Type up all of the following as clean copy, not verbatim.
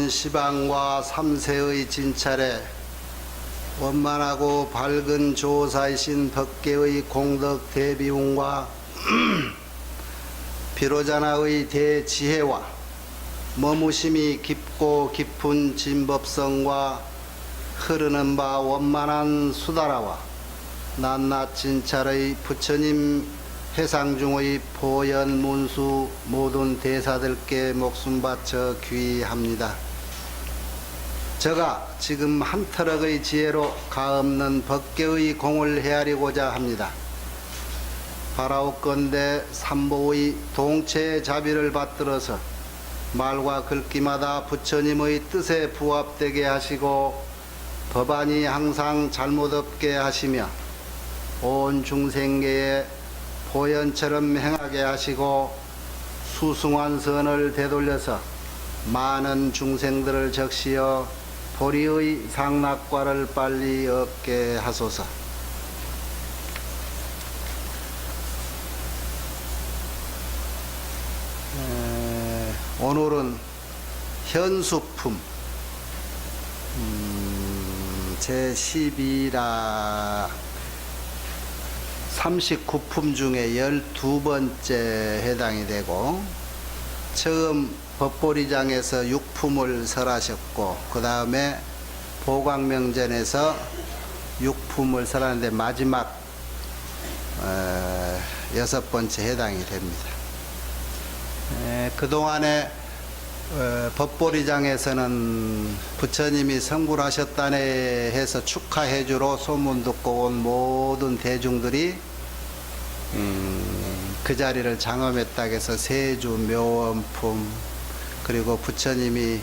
온 시방과 삼세의 진찰에 원만하고 밝은 조사이신 법계의 공덕 대비운과 비로자나의 대지혜와 머무심이 깊고 깊은 진법성과 흐르는 바 원만한 수다라와 낱낱 진찰의 부처님 해상 중의 보현 문수 모든 대사들께 목숨 바쳐 귀의합니다. 저가 지금 한 터럭의 지혜로 가없는 법계의 공을 헤아리고자 합니다. 바라옵건대 삼보의 동체 자비를 받들어서 말과 글귀마다 부처님의 뜻에 부합되게 하시고 법안이 항상 잘못 없게 하시며 온 중생계에 보현처럼 행하게 하시고 수승한 선을 되돌려서 많은 중생들을 적시어 보리의 상락과를 빨리 얻게 하소서. 오늘은 현수품 제12라 39품 중에 12번째 해당이 되고, 처음 법보리장에서 6품을 설하셨고 그 다음에 보광명전에서 6품을 설하는데 마지막 6번째 해당이 됩니다. 그동안에 법보리장에서는 부처님이 성불하셨다네 해서 축하해주러 소문 듣고 온 모든 대중들이 그 자리를 장엄했다고 해서 세주, 묘원품, 그리고 부처님이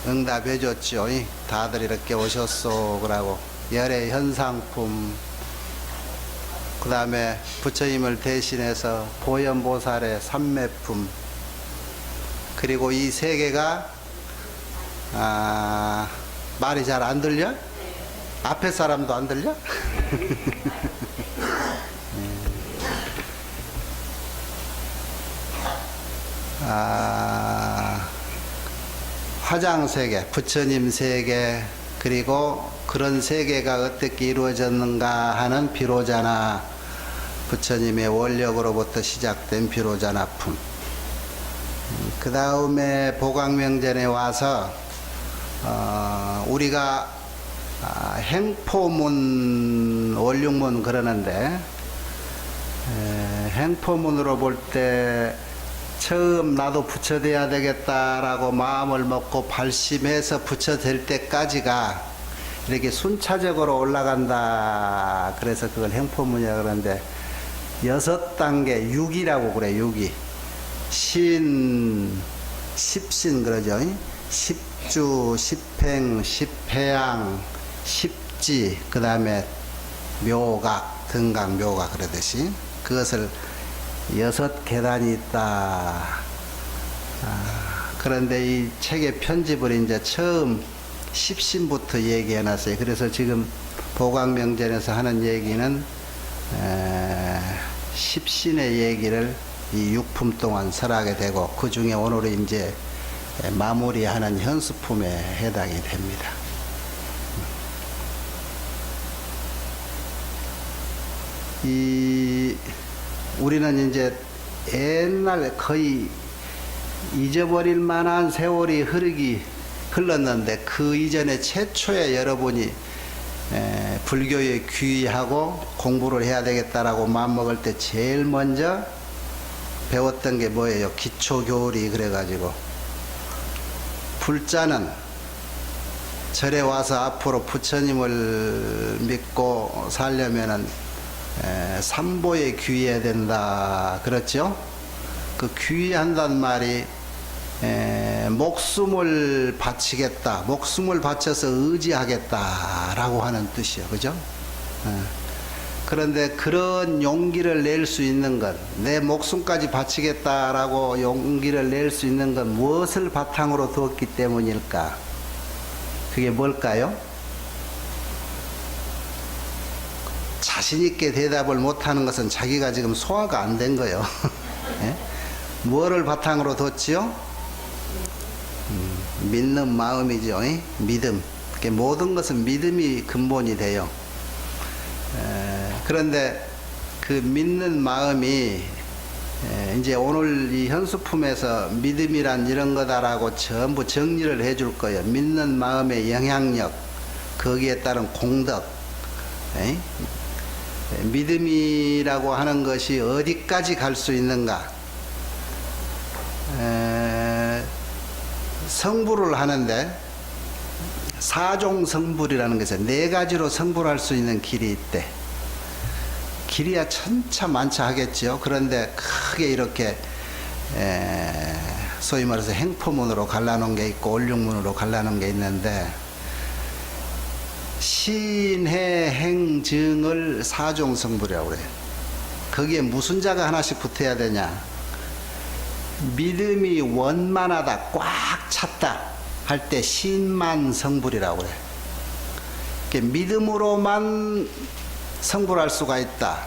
응답해 줬죠. 다들 이렇게 오셨소 그러고 열애 현상품, 그 다음에 부처님을 대신해서 보현보살의 삼매품, 그리고 이 세 개가 말이 잘 안 들려? 앞에 사람도 안 들려? 화장 세계, 부처님 세계, 그리고 그런 세계가 어떻게 이루어졌는가 하는 비로자나, 부처님의 원력으로부터 시작된 비로자나품. 그 다음에 보광명전에 와서 우리가 행포문, 원륙문 그러는데, 행포문으로 볼 때 처음 나도 부처 돼야 되겠다라고 마음을 먹고 발심해서 부처 될 때까지가 이렇게 순차적으로 올라간다. 그래서 그걸 행포문이라 그러는데, 6단계, 6이라고 그래, 6이. 신, 십신 그러죠. 십주, 십행, 십해양, 십지, 그 다음에 묘각, 등각, 묘각 그러듯이 그것을 6계단이 있다. 그런데 이 책의 편집을 이제 처음 십신부터 얘기해 놨어요. 그래서 지금 보광명전에서 하는 얘기는 십신의 얘기를 이 6품 동안 설하게 되고, 그 중에 오늘은 이제 마무리하는 현수품에 해당이 됩니다. 우리는 이제 옛날에 거의 잊어버릴 만한 세월이 흘렀는데, 그 이전에 최초에 여러분이 불교에 귀의하고 공부를 해야 되겠다라고 마음먹을 때 제일 먼저 배웠던 게 뭐예요? 기초교리. 그래가지고 불자는 절에 와서 앞으로 부처님을 믿고 살려면은 삼보에 귀의해야 된다. 그렇죠? 그 귀의한다는 말이 목숨을 바치겠다, 목숨을 바쳐서 의지하겠다라고 하는 뜻이요. 그죠? 그런데 그런 용기를 낼 수 있는 것, 내 목숨까지 바치겠다라고 용기를 낼 수 있는 건 무엇을 바탕으로 두었기 때문일까? 그게 뭘까요? 자신있게 대답을 못하는 것은 자기가 지금 소화가 안 된 거예요. 예? 무엇을 바탕으로 뒀지요? 믿는 마음이죠. 믿음. 모든 것은 믿음이 근본이 돼요. 그런데 그 믿는 마음이 이제 오늘 이 현수품에서 믿음이란 이런 거다라고 전부 정리를 해줄 거예요. 믿는 마음의 영향력, 거기에 따른 공덕. 믿음이라고 하는 것이 어디까지 갈 수 있는가? 성불을 하는데 사종 성불이라는 것에 네 가지로 성불할 수 있는 길이 있대. 길이야 천차 만차 하겠죠. 그런데 크게 이렇게 소위 말해서 행포문으로 갈라놓은 게 있고 올육문으로 갈라놓은 게 있는데, 신해 행증을 사종성불이라고 그래요. 거기에 무슨 자가 하나씩 붙어야 되냐? 믿음이 원만하다, 꽉 찼다 할 때 신만성불이라고 그래요. 믿음으로만 성불할 수가 있다.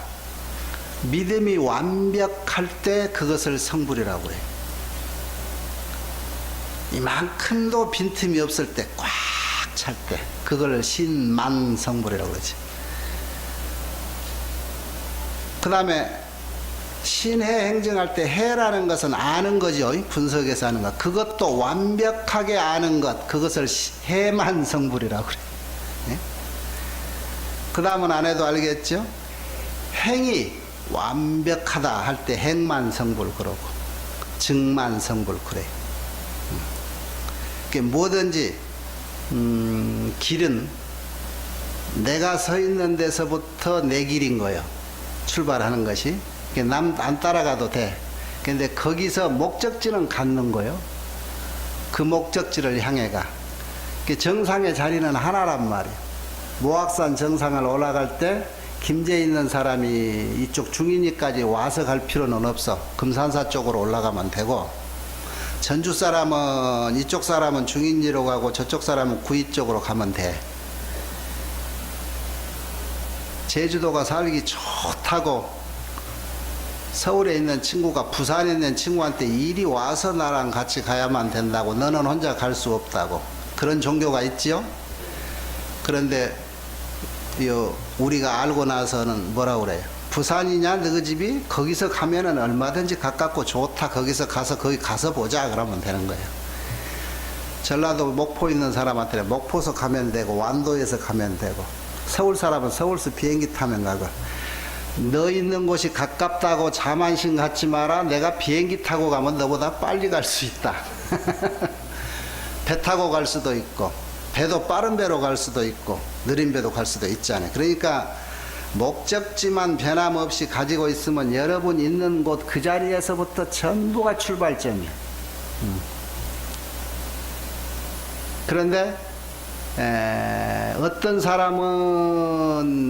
믿음이 완벽할 때 그것을 성불이라고 해요. 이만큼도 빈틈이 없을 때, 꽉 찰 때, 그걸 신만성불이라고 그러지. 그 다음에 신해 행정할 때 해라는 것은 아는 거죠. 분석해서 하는 것. 그것도 완벽하게 아는 것, 그것을 해만성불이라고 그래요. 그 다음은 안 해도 알겠죠? 행이 완벽하다 할 때 행만성불 그러고, 증만성불 그래요. 뭐든지 길은 내가 서 있는 데서부터 내 길인 거예요. 출발하는 것이. 남 안 따라가도 돼. 근데 거기서 목적지는 갖는 거예요. 그 목적지를 향해 가. 정상의 자리는 하나란 말이에요. 모악산 정상을 올라갈 때 김제에 있는 사람이 이쪽 중인리까지 와서 갈 필요는 없어. 금산사 쪽으로 올라가면 되고, 전주 사람은 이쪽 사람은 중인리로 가고 저쪽 사람은 구리 쪽으로 가면 돼. 제주도가 살기 좋다고 서울에 있는 친구가 부산에 있는 친구한테 이리 와서 나랑 같이 가야만 된다고, 너는 혼자 갈 수 없다고, 그런 종교가 있지요. 그런데 우리가 알고 나서는 뭐라고 그래요? 부산이냐 너희 집이? 거기서 가면은 얼마든지 가깝고 좋다. 거기서 가서 거기 가서 보자. 그러면 되는 거예요. 전라도 목포 있는 사람한테는 목포서 가면 되고, 완도에서 가면 되고, 서울 사람은 서울서 비행기 타면 가고. 너 있는 곳이 가깝다고 자만심 갖지 마라. 내가 비행기 타고 가면 너보다 빨리 갈 수 있다. 배 타고 갈 수도 있고, 배도 빠른 배로 갈 수도 있고, 느린 배도 갈 수도 있잖아요. 그러니까 목적지만 변함없이 가지고 있으면 여러분 있는 곳 그 자리에서부터 전부가 출발점이에요. 그런데 어떤 사람은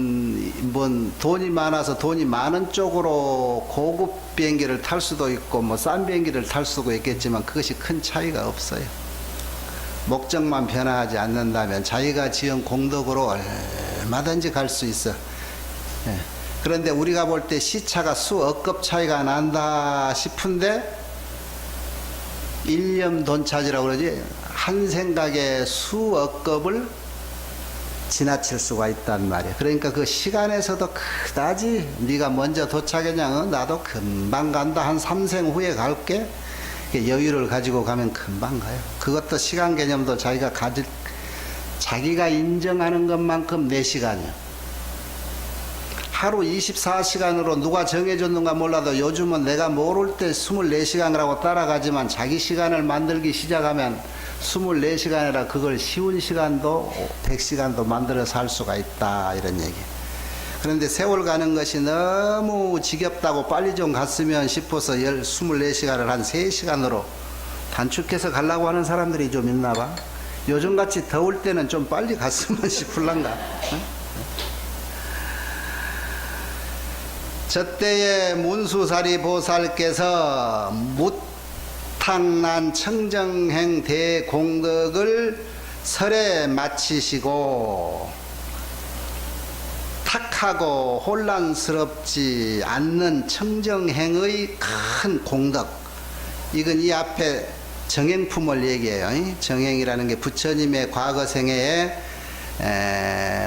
돈이 많아서 돈이 많은 쪽으로 고급 비행기를 탈 수도 있고 싼 비행기를 탈 수도 있겠지만 그것이 큰 차이가 없어요. 목적만 변화하지 않는다면 자기가 지은 공덕으로 얼마든지 갈 수 있어. 그런데 우리가 볼 때 시차가 수억급 차이가 난다 싶은데 일념 돈차지라고 그러지, 한 생각에 수억급을 지나칠 수가 있단 말이야. 그러니까 그 시간에서도 그다지 네가 먼저 도착했냐, 나도 금방 간다, 한 3생 후에 갈게, 여유를 가지고 가면 금방 가요. 그것도 시간 개념도 자기가 인정하는 것만큼 내 시간이야. 하루 24시간으로 누가 정해줬는가 몰라도 요즘은 내가 모를 때 24시간이라고 따라가지만 자기 시간을 만들기 시작하면 24시간이라 그걸 쉬운 시간도 100시간도 만들어서 할 수가 있다, 이런 얘기. 그런데 세월 가는 것이 너무 지겹다고 빨리 좀 갔으면 싶어서 24시간을 한 3시간으로 단축해서 가려고 하는 사람들이 좀 있나 봐. 요즘같이 더울 때는 좀 빨리 갔으면 싶을란가. 응? 저때에 문수사리 보살께서 무탕난 청정행 대공덕을 설에 마치시고 탁하고 혼란스럽지 않는 청정행의 큰 공덕, 이건 이 앞에 정행품을 얘기해요. 정행이라는 게 부처님의 과거 생애에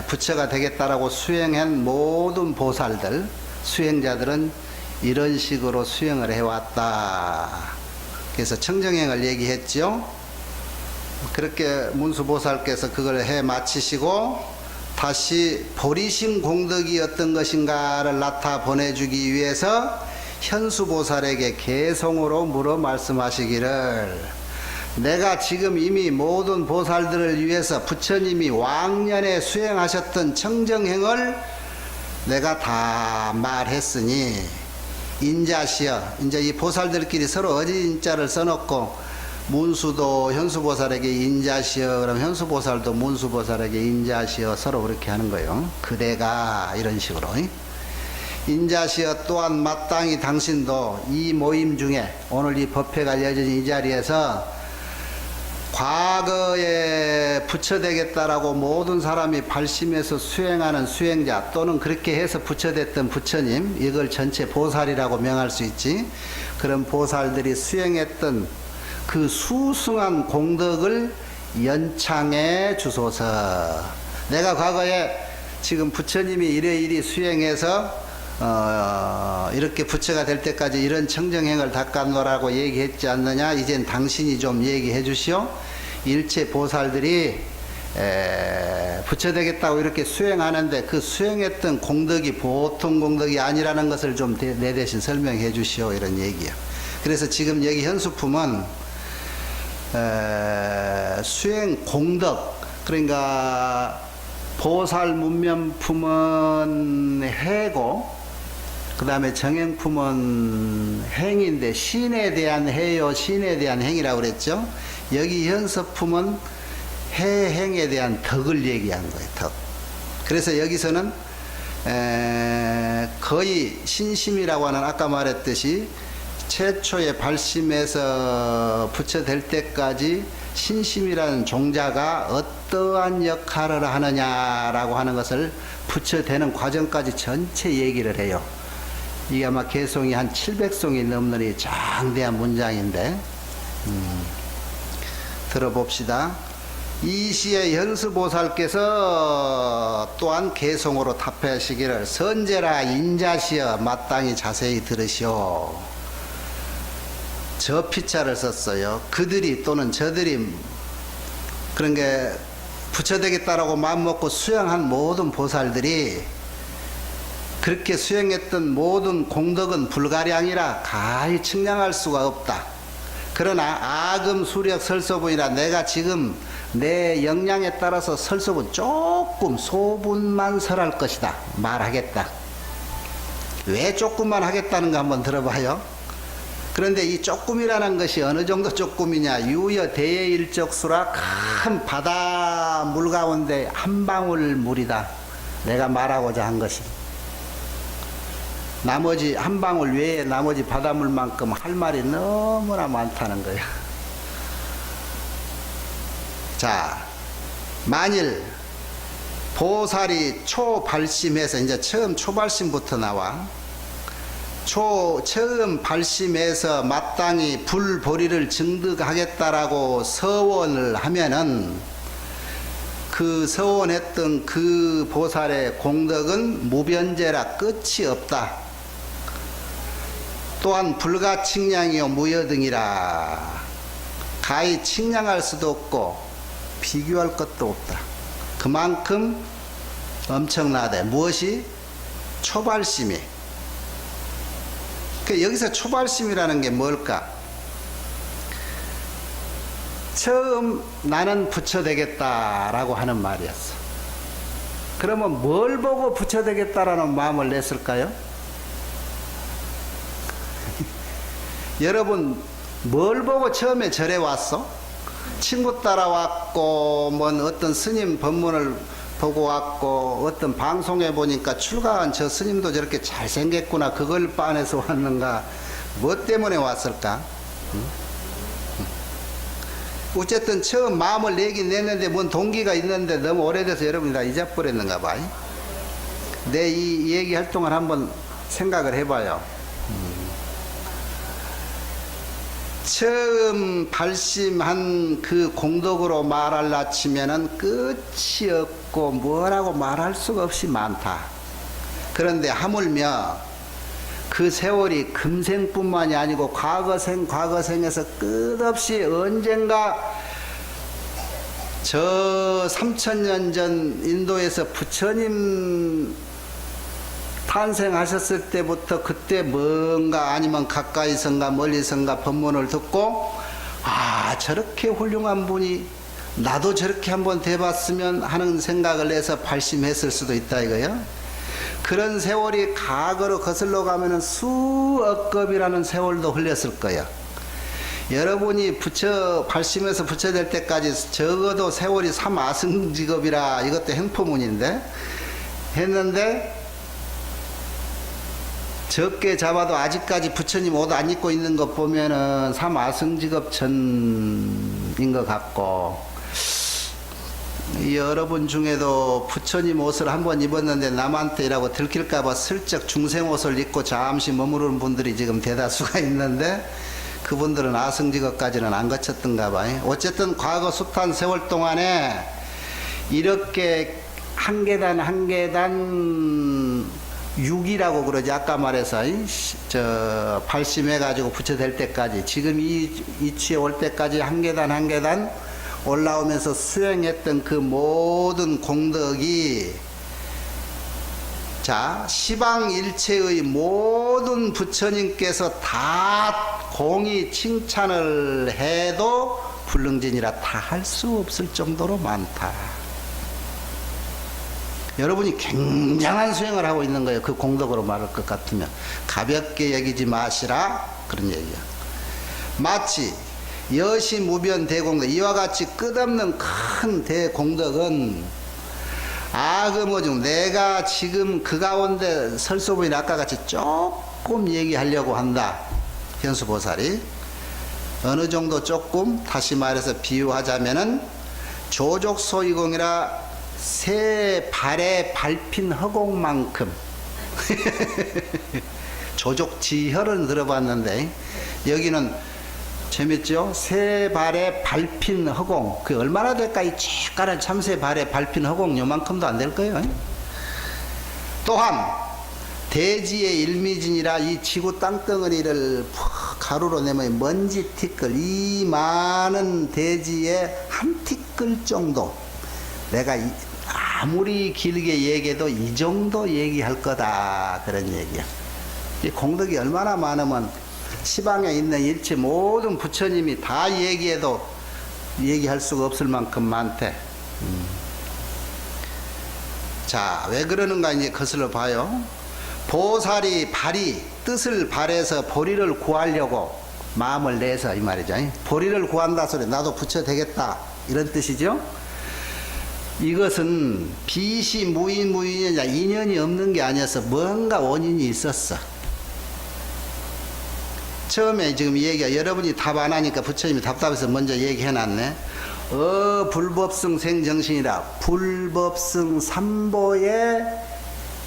부처가 되겠다라고 수행한 모든 보살들, 수행자들은 이런 식으로 수행을 해왔다. 그래서 청정행을 얘기했죠. 그렇게 문수보살께서 그걸 해 마치시고 다시 보리심 공덕이 어떤 것인가를 나타 보내주기 위해서 현수보살에게 개송으로 물어 말씀하시기를, 내가 지금 이미 모든 보살들을 위해서 부처님이 왕년에 수행하셨던 청정행을 내가 다 말했으니 인자시여, 이제 이 보살들끼리 서로 어진자를 써놓고 문수도 현수보살에게 인자시여, 그럼 현수보살도 문수보살에게 인자시여, 서로 그렇게 하는 거예요. 그대가 이런 식으로. 인자시여, 또한 마땅히 당신도 이 모임 중에 오늘 이 법회가 알려진 이 자리에서 과거에 부처되겠다라고 모든 사람이 발심해서 수행하는 수행자, 또는 그렇게 해서 부처됐던 부처님, 이걸 전체 보살이라고 명할 수 있지. 그런 보살들이 수행했던 그 수승한 공덕을 연창해 주소서. 내가 과거에 지금 부처님이 이래이리 수행해서 이렇게 부처가 될 때까지 이런 청정행을 닦았노라고 얘기했지 않느냐. 이젠 당신이 좀 얘기해 주시오. 일체 보살들이 부처 되겠다고 이렇게 수행하는데 그 수행했던 공덕이 보통 공덕이 아니라는 것을 좀 내 대신 설명해 주시오, 이런 얘기예요. 그래서 지금 여기 현수품은 수행 공덕, 그러니까 보살 문면품은 해고, 그 다음에 정행품은 행인데, 신에 대한 해요, 신에 대한 행이라고 그랬죠. 여기 현서품은 해행에 대한 덕을 얘기한 거예요. 덕. 그래서 여기서는 거의 신심이라고 하는, 아까 말했듯이 최초의 발심에서 부처 될 때까지 신심이라는 종자가 어떠한 역할을 하느냐라고 하는 것을 부처 되는 과정까지 전체 얘기를 해요. 이게 아마 개송이 한 700송이 넘는 이 장대한 문장인데, 들어봅시다. 이 시에 현수보살께서 또한 개송으로 답하시기를, 선제라 인자시여 마땅히 자세히 들으시오. 저 피자를 썼어요. 그들이 또는 저들이, 그런 게 부처되겠다라고 마음먹고 수행한 모든 보살들이 그렇게 수행했던 모든 공덕은 불가량이라 가히 측량할 수가 없다. 그러나 아금 수력 설소분이라, 내가 지금 내 역량에 따라서 설소분 조금 소분만 설할 것이다 말하겠다. 왜 조금만 하겠다는가 한번 들어봐요. 그런데 이 조금이라는 것이 어느 정도 조금이냐. 유여 대예일적수라, 큰 바다 물 가운데 한 방울 물이다. 내가 말하고자 한 것이, 나머지 한 방울 외에 나머지 바닷물만큼 할 말이 너무나 많다는 거야. 자, 만일 보살이 초발심해서, 이제 처음 초발심부터 나와. 처음 발심해서 마땅히 불보리를 증득하겠다라고 서원을 하면은, 그 서원했던 그 보살의 공덕은 무변제라 끝이 없다. 또한 불가측량이요 무여등이라, 가히 측량할 수도 없고 비교할 것도 없다. 그만큼 엄청나대. 무엇이? 초발심이. 여기서 초발심이라는 게 뭘까? 처음 나는 부처 되겠다라고 하는 말이었어. 그러면 뭘 보고 부처 되겠다라는 마음을 냈을까요? 여러분, 뭘 보고 처음에 절에 왔어? 친구 따라왔고, 뭔 어떤 스님 법문을 보고 왔고, 어떤 방송에 보니까 출가한 저 스님도 저렇게 잘생겼구나, 그걸 빤해서 왔는가? 뭐 때문에 왔을까? 어쨌든 처음 마음을 내긴 냈는데 뭔 동기가 있는데 너무 오래돼서 여러분이 다 잊어버렸는가 봐. 내 이 얘기할 동안 한번 생각을 해봐요. 처음 발심한 그 공덕으로 말할라 치면은 끝이 없고 뭐라고 말할 수가 없이 많다. 그런데 하물며 그 세월이 금생뿐만이 아니고 과거생에서 끝없이 언젠가 저 3000년 전 인도에서 부처님 탄생하셨을 때부터 그때 뭔가 아니면 가까이선가 멀리선가 법문을 듣고 아 저렇게 훌륭한 분이 나도 저렇게 한번 돼봤으면 하는 생각을 해서 발심했을 수도 있다 이거요. 그런 세월이 과거로 거슬러 가면은 수억 겁이라는 세월도 흘렸을 거예요. 여러분이 발심해서 부처 될 때까지 적어도 세월이 삼아승직업이라 이것도 행포문인데 했는데 적게 잡아도 아직까지 부처님 옷 안 입고 있는 것 보면은 삼아승직업 전인 것 같고 여러분 중에도 부처님 옷을 한번 입었는데 남한테 이라고 들킬까봐 슬쩍 중생 옷을 입고 잠시 머무르는 분들이 지금 대다수가 있는데 그분들은 아승직업까지는 안 거쳤던가 봐요. 어쨌든 과거 숱한 세월 동안에 이렇게 한 계단 한 계단 6이라고 그러지 아까 말해서 발심해가지고 부처 될 때까지 지금 이 이치에 올 때까지 한 계단 한 계단 올라오면서 수행했던 그 모든 공덕이 자 시방일체의 모든 부처님께서 다 공이 칭찬을 해도 불능진이라 다 할 수 없을 정도로 많다. 여러분이 굉장한 수행을 하고 있는 거예요. 그 공덕으로 말할 것 같으면 가볍게 여기지 마시라 그런 얘기야. 마치 여시무변 대공덕 이와 같이 끝없는 큰 대공덕은 아금어중 내가 지금 그 가운데 설소부인 아까 같이 조금 얘기하려고 한다. 현수보살이 어느 정도 조금 다시 말해서 비유하자면은 조족소이공이라 새 발에 밟힌 허공만큼 조족지혈은 들어봤는데 여기는 재밌죠? 새 발에 밟힌 허공 그 얼마나 될까? 이 쬐까란 참새 발에 밟힌 허공 요만큼도 안 될 거예요. 또한 대지의 일미진이라 이 지구 땅덩어리를 가루로 내면 먼지 티끌 이 많은 대지의 한 티끌 정도 내가 아무리 길게 얘기해도 이 정도 얘기할 거다 그런 얘기야. 이 공덕이 얼마나 많으면 시방에 있는 일체 모든 부처님이 다 얘기해도 얘기할 수가 없을 만큼 많대. 자, 왜 그러는가 이제 거슬러 봐요. 보살이 발이 뜻을 발해서 보리를 구하려고 마음을 내서 이 말이죠. 보리를 구한다 소리 나도 부처 되겠다 이런 뜻이죠. 이것은 빚이 무인이냐 인연이 없는 게 아니어서 뭔가 원인이 있었어. 처음에 지금 얘기가 여러분이 답 안 하니까 부처님이 답답해서 먼저 얘기해놨네. 불법승 생정신이라 불법승 삼보의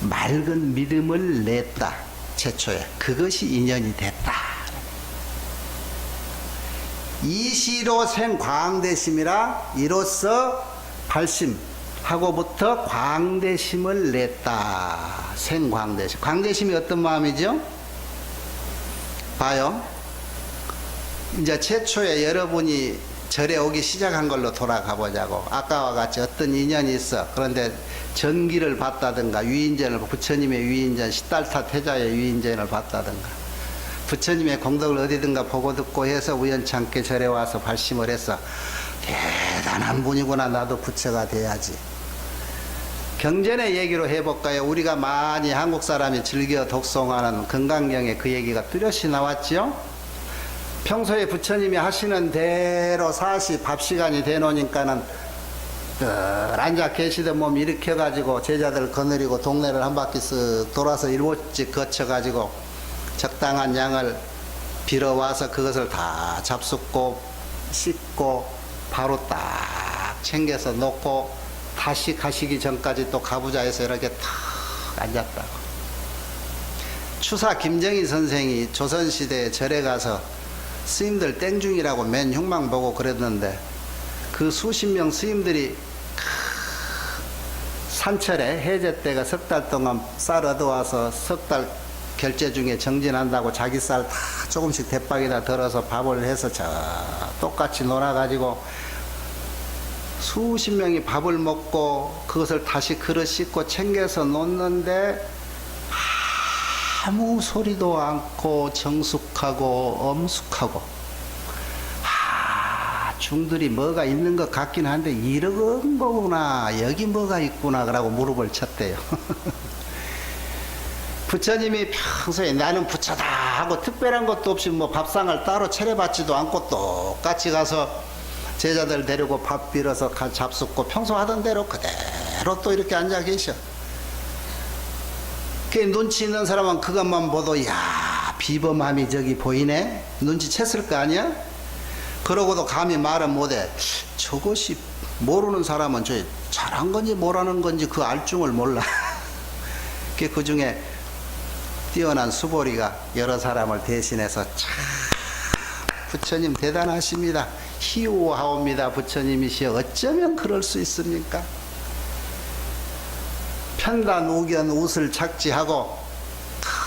맑은 믿음을 냈다. 최초에 그것이 인연이 됐다. 이시로 생광대심이라 이로써 발심하고부터 광대심을 냈다. 생광대심. 광대심이 어떤 마음이죠? 봐요. 이제 최초에 여러분이 절에 오기 시작한 걸로 돌아가 보자고. 아까와 같이 어떤 인연이 있어. 그런데 전기를 받다든가 위인전을 부처님의 위인전 시달타 태자의 위인전을 받다든가 부처님의 공덕을 어디든가 보고 듣고 해서 우연찮게 절에 와서 발심을 했어. 대단한 분이구나. 나도 부처가 돼야지. 경전의 얘기로 해볼까요? 우리가 많이 한국 사람이 즐겨 독송하는 건강경에 그 얘기가 뚜렷이 나왔지요. 평소에 부처님이 하시는 대로 밥 시간이 되노니까는 앉아 계시던 몸 일으켜가지고 제자들 거느리고 동네를 한 바퀴 쓱 돌아서 일곱집 거쳐가지고 적당한 양을 빌어와서 그것을 다 잡숫고 씻고 바로 딱 챙겨서 놓고 다시 가시기 전까지 또 가보자 해서 이렇게 탁 앉았다고. 추사 김정희 선생이 조선시대에 절에 가서 스님들 땡중이라고 맨 흉망 보고 그랬는데 그 수십 명 스님들이 산철에 해제 때가 석 달 동안 쌀 얻어와서 석 달 결제 중에 정진한다고 자기 쌀 다 조금씩 대박에다 덜어서 밥을 해서 똑같이 놀아가지고 수십 명이 밥을 먹고 그것을 다시 그릇 씻고 챙겨서 놓는데 아무 소리도 않고 정숙하고 엄숙하고 중들이 뭐가 있는 것 같긴 한데 이런 거구나 여기 뭐가 있구나 라고 무릎을 쳤대요. 부처님이 평소에 나는 부처다 하고 특별한 것도 없이 뭐 밥상을 따로 차려받지도 않고 똑같이 가서 제자들 데리고 밥 빌어서 잡숫고 평소 하던 대로 그대로 또 이렇게 앉아 계셔. 그 눈치 있는 사람은 그것만 보도 야 비범함이 저기 보이네 눈치챘을 거 아니야? 그러고도 감히 말은 못해. 저것이 모르는 사람은 저 잘한 건지 못하는 건지 그 알중을 몰라. 그 중에 뛰어난 수보리가 여러 사람을 대신해서 참 부처님 대단하십니다. 희우하옵니다. 부처님이시여 어쩌면 그럴 수 있습니까? 편단 우견 웃을 착지하고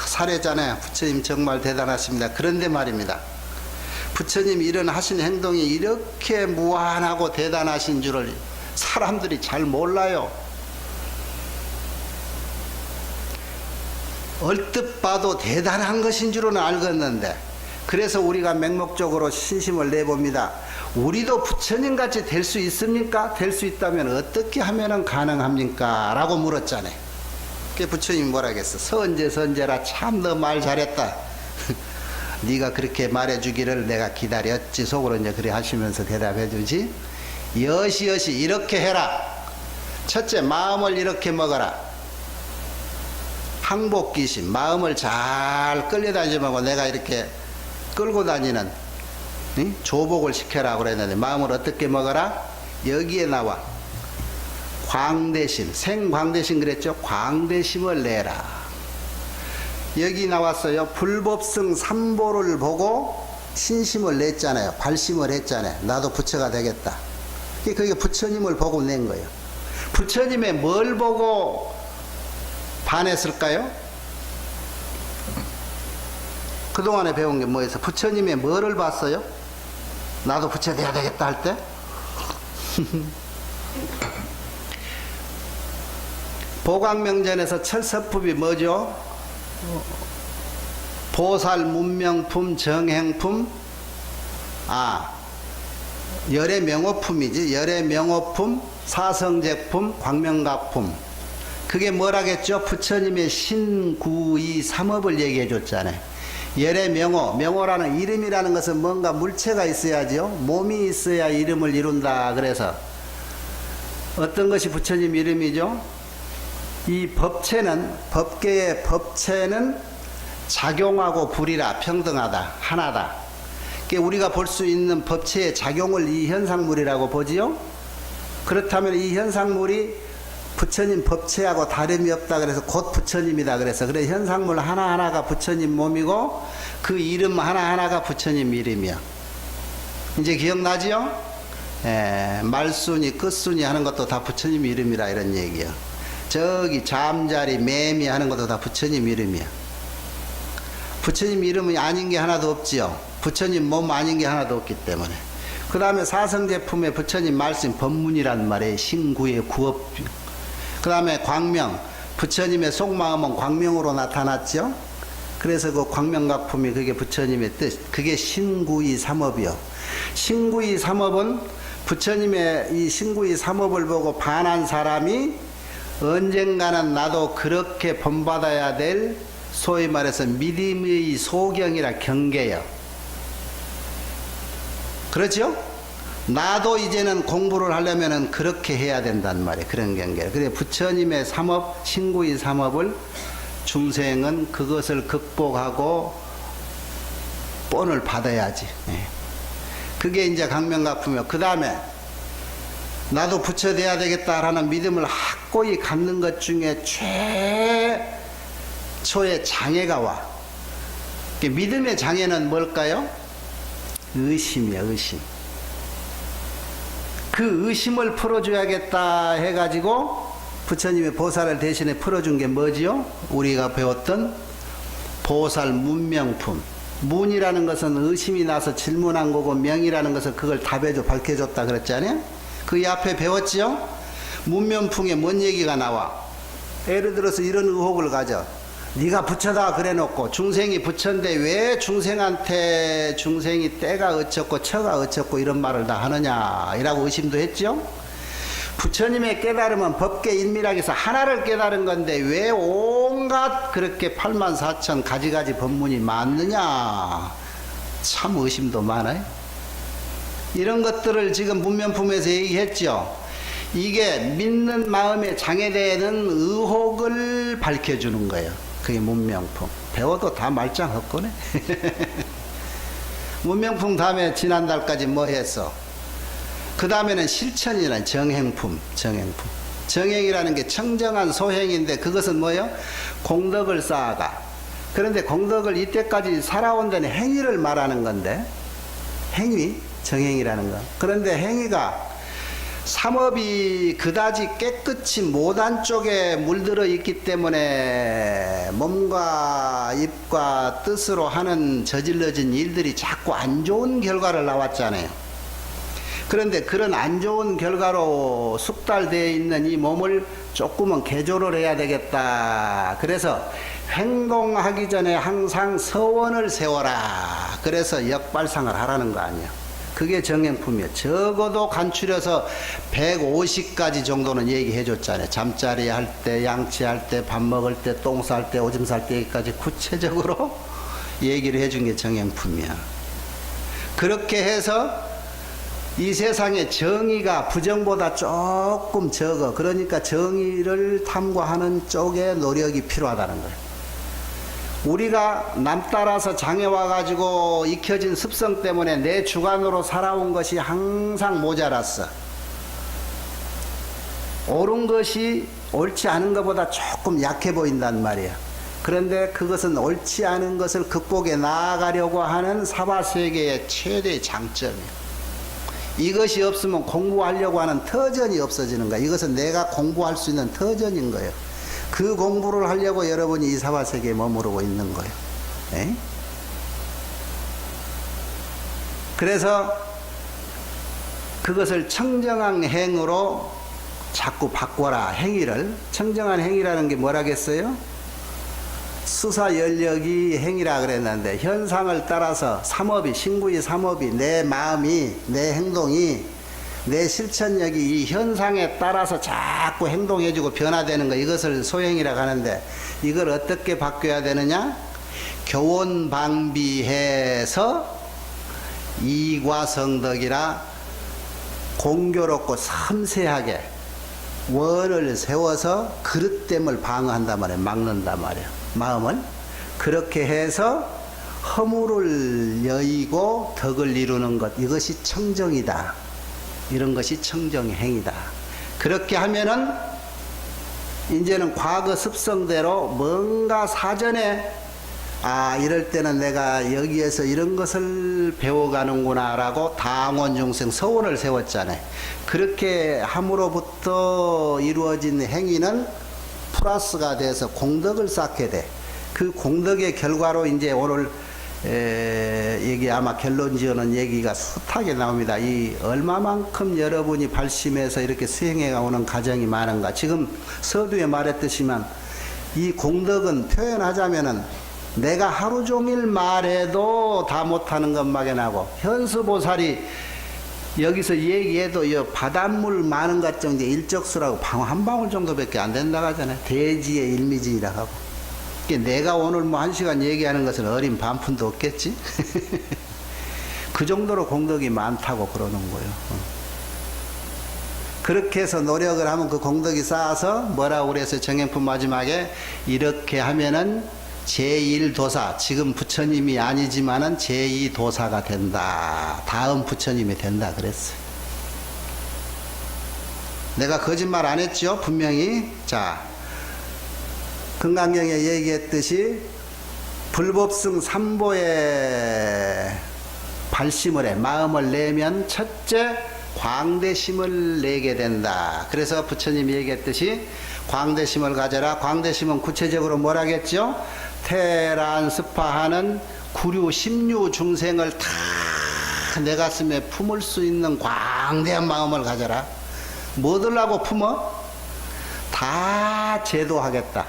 사례잖아요. 부처님 정말 대단하십니다. 그런데 말입니다. 부처님 이런 하신 행동이 이렇게 무한하고 대단하신 줄을 사람들이 잘 몰라요. 얼뜻 봐도 대단한 것인 줄은 알겠는데 그래서 우리가 맹목적으로 신심을 내봅니다. 우리도 부처님같이 될 수 있습니까? 될 수 있다면 어떻게 하면 가능합니까? 라고 물었잖아요. 그 부처님이 뭐라겠어? 선제라 참 너 말 잘했다. 네가 그렇게 말해주기를 내가 기다렸지. 속으로 이제 그래 하시면서 대답해주지. 여시여시 이렇게 해라. 첫째 마음을 이렇게 먹어라. 항복기심 마음을 잘 끌려다니지 말고 내가 이렇게 끌고 다니는 조복을 시켜라 그랬는데 마음을 어떻게 먹어라? 여기에 나와 광대심 생광대심 그랬죠? 광대심을 내라. 여기 나왔어요. 불법성 삼보를 보고 신심을 냈잖아요. 발심을 했잖아요. 나도 부처가 되겠다. 그게 부처님을 보고 낸 거예요. 부처님의 뭘 보고 반했을까요? 그동안에 배운 게 뭐였어? 부처님의 뭐를 봤어요? 나도 부처 돼야 되겠다 할 때? 보광명전에서 철서품이 뭐죠? 보살 문명품 정행품 열의 명호품이지. 열의 명호품 사성제품 광명각품. 그게 뭐라겠죠? 부처님의 신구이 삼업을 얘기해 줬잖아요. 열의 명호라는 이름이라는 것은 뭔가 물체가 있어야죠. 몸이 있어야 이름을 이룬다. 그래서 어떤 것이 부처님 이름이죠? 이 법계의 법체는 작용하고 불이라 평등하다. 하나다. 우리가 볼 수 있는 법체의 작용을 이 현상물이라고 보지요. 그렇다면 이 현상물이 부처님 법체하고 다름이 없다. 그래서 곧 부처님이다. 그래서 그래 현상물 하나하나가 부처님 몸이고 그 이름 하나하나가 부처님 이름이야. 이제 기억나지요? 말순이 끝순이 하는 것도 다 부처님 이름이라 이런 얘기야. 저기 잠자리 매미 하는 것도 다 부처님 이름이야. 부처님 이름이 아닌 게 하나도 없지요. 부처님 몸 아닌 게 하나도 없기 때문에. 그 다음에 사성제품에 부처님 말씀 법문이란 말이에요. 신구의 구업. 그 다음에 광명, 부처님의 속마음은 광명으로 나타났죠. 그래서 그 광명각품이 그게 부처님의 뜻. 그게 신구이 삼업이요. 신구이 삼업은 부처님의 이 신구이 삼업을 보고 반한 사람이 언젠가는 나도 그렇게 본받아야 될 소위 말해서 믿음의 소경이라 경계요. 그렇죠? 나도 이제는 공부를 하려면 그렇게 해야 된단 말이에요. 그런 경계. 그래 부처님의 삼업, 신구의 삼업을 중생은 그것을 극복하고 본을 받아야지. 그게 이제 강명각품이요. 그 다음에 나도 부처 돼야 되겠다라는 믿음을 확고히 갖는 것 중에 최초의 장애가 와. 믿음의 장애는 뭘까요? 의심이야, 의심. 그 의심을 풀어줘야겠다 해가지고 부처님의 보살을 대신에 풀어준 게 뭐지요? 우리가 배웠던 보살 문명품. 문이라는 것은 의심이 나서 질문한 거고, 명이라는 것은 그걸 답해줘, 밝혀줬다 그랬잖아요? 그 앞에 배웠지요? 문명품에 뭔 얘기가 나와? 예를 들어서 이런 의혹을 가져. 네가 부처다 그래 놓고 중생이 부처인데 왜 중생한테 중생이 때가 어쩌고 처가 어쩌고 이런 말을 다 하느냐 이라고 의심도 했죠. 부처님의 깨달음은 법계 인밀학에서 하나를 깨달은 건데 왜 온갖 그렇게 84,000 가지가지 법문이 많느냐, 참 의심도 많아요. 이런 것들을 지금 문명품에서 얘기했죠. 이게 믿는 마음에 장애되는 의혹을 밝혀주는 거예요. 그게 문명품. 배워도 다 말짱 헛거네. 문명품 다음에 지난달까지 뭐 했어? 그 다음에는 실천이라는 정행품. 정행이라는 게 청정한 소행인데 그것은 뭐예요? 공덕을 쌓아가. 그런데 공덕을 이때까지 살아온 데는 행위를 말하는 건데, 행위, 정행이라는 거. 그런데 행위가 삼업이 그다지 깨끗이 모단 쪽에 물들어 있기 때문에 몸과 입과 뜻으로 하는 저질러진 일들이 자꾸 안 좋은 결과를 나왔잖아요. 그런데 그런 안 좋은 결과로 숙달되어 있는 이 몸을 조금은 개조를 해야 되겠다. 그래서 행동하기 전에 항상 서원을 세워라. 그래서 역발상을 하라는 거 아니야. 그게 정행품이에요. 적어도 간추려서 150가지 정도는 얘기해 줬잖아요. 잠자리 할 때, 양치할 때, 밥 먹을 때, 똥 쌀 때, 오줌 쌀 때까지 구체적으로 얘기를 해준 게 정행품이야. 그렇게 해서 이 세상에 정의가 부정보다 조금 적어. 그러니까 정의를 탐구하는 쪽에 노력이 필요하다는 거예요. 우리가 남 따라서 장애 와가지고 익혀진 습성 때문에 내 주관으로 살아온 것이 항상 모자랐어. 옳은 것이 옳지 않은 것보다 조금 약해 보인단 말이야. 그런데 그것은 옳지 않은 것을 극복해 나아가려고 하는 사바세계의 최대의 장점이야. 이것이 없으면 공부하려고 하는 터전이 없어지는 거야. 이것은 내가 공부할 수 있는 터전인 거예요. 그 공부를 하려고 여러분이 이 사바세계에 머무르고 있는 거예요. 에? 그래서 그것을 청정한 행으로 자꾸 바꿔라. 행위를. 청정한 행위라는 게 뭐라겠어요? 수사연력이 행위라 그랬는데 현상을 따라서 삼업이, 신구의 삼업이, 내 마음이, 내 행동이, 내 실천력이 이 현상에 따라서 자꾸 행동해주고 변화되는 거, 이것을 소행이라고 하는데, 이걸 어떻게 바뀌어야 되느냐? 교원방비해서 이과성덕이라 공교롭고 섬세하게 원을 세워서 그릇됨을 방어한단 말이에요. 막는단 말이에요. 마음을 그렇게 해서 허물을 여의고 덕을 이루는 것, 이것이 청정이다. 이런 것이 청정의 행위다. 그렇게 하면은 이제는 과거 습성대로 뭔가 사전에 이럴 때는 내가 여기에서 이런 것을 배워가는구나 라고 당원중생 서원을 세웠잖아요. 그렇게 함으로부터 이루어진 행위는 플러스가 돼서 공덕을 쌓게 돼. 그 공덕의 결과로 이제 오늘 얘기 아마 결론 지어는 얘기가 숱하게 나옵니다. 이 얼마만큼 여러분이 발심해서 이렇게 수행해 오는 과정이 많은가. 지금 서두에 말했듯이만 이 공덕은 표현하자면은 내가 하루 종일 말해도 다 못하는 것 막연하고, 현수보살이 여기서 얘기해도 이 바닷물 많은 것 정도 일적수라고 방울 한 방울 정도밖에 안 된다고 하잖아요. 대지의 일미진이라고 하고. 내가 오늘 뭐 1시간 얘기하는 것은 어린 반푼도 없겠지? 그 정도로 공덕이 많다고 그러는 거예요. 그렇게 해서 노력을 하면 그 공덕이 쌓아서 뭐라고 그래서 정행품 마지막에 이렇게 하면은 제1도사, 지금 부처님이 아니지만은 제2도사가 된다. 다음 부처님이 된다 그랬어요. 내가 거짓말 안 했죠? 분명히. 자, 금강경에 얘기했듯이 불법승 3보의 발심을 해. 마음을 내면 첫째 광대심을 내게 된다. 그래서 부처님이 얘기했듯이 광대심을 가져라. 광대심은 구체적으로 뭐라겠죠? 태란스파하는 구류 십류 중생을 다 내 가슴에 품을 수 있는 광대한 마음을 가져라. 뭐들라고 품어? 다 제도하겠다.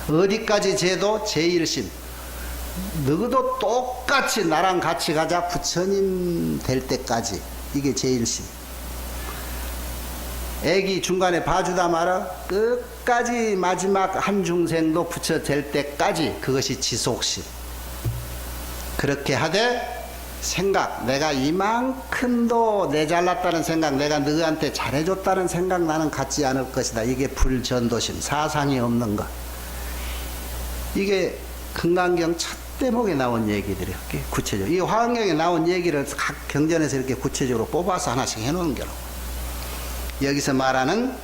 어디까지 제도? 제일심. 너도 똑같이 나랑 같이 가자. 부처님 될 때까지. 이게 제일심. 애기 중간에 봐주다 말아. 끝까지 마지막 한 중생도 부처 될 때까지. 그것이 지속심. 그렇게 하되 생각, 내가 이만큼도 내 잘났다는 생각, 내가 너한테 잘해줬다는 생각 나는 갖지 않을 것이다. 이게 불전도심, 사상이 없는 것. 이게 금강경 첫 대목에 나온 얘기들이에요. 구체적으로. 이 화엄경에 나온 얘기를 각 경전에서 이렇게 구체적으로 뽑아서 하나씩 해놓은 거라고. 여기서 말하는,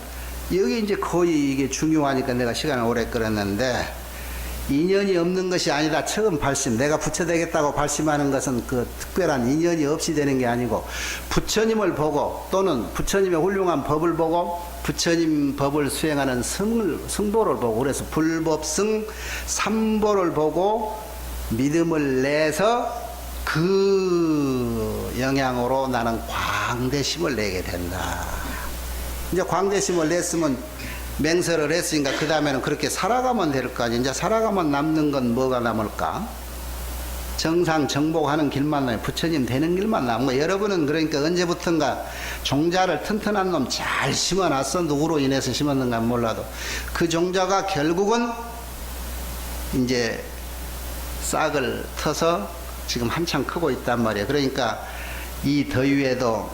여기 이제 거의 이게 중요하니까 내가 시간을 오래 끌었는데, 인연이 없는 것이 아니다. 처음 발심. 내가 부처 되겠다고 발심하는 것은 그 특별한 인연이 없이 되는 게 아니고, 부처님을 보고 또는 부처님의 훌륭한 법을 보고 부처님 법을 수행하는 승보를 보고, 그래서 불법승 삼보를 보고 믿음을 내서 그 영향으로 나는 광대심을 내게 된다. 이제 광대심을 냈으면 맹설을 했으니까 그 다음에는 그렇게 살아가면 될 거 아니야. 이제 살아가면 남는 건 뭐가 남을까? 정상 정복하는 길만 남아요. 부처님 되는 길만 남은 거야. 여러분은 그러니까 언제부턴가 종자를 튼튼한 놈 잘 심어놨어. 누구로 인해서 심었는가 몰라도 그 종자가 결국은 이제 싹을 터서 지금 한참 크고 있단 말이에요. 그러니까 이 더위에도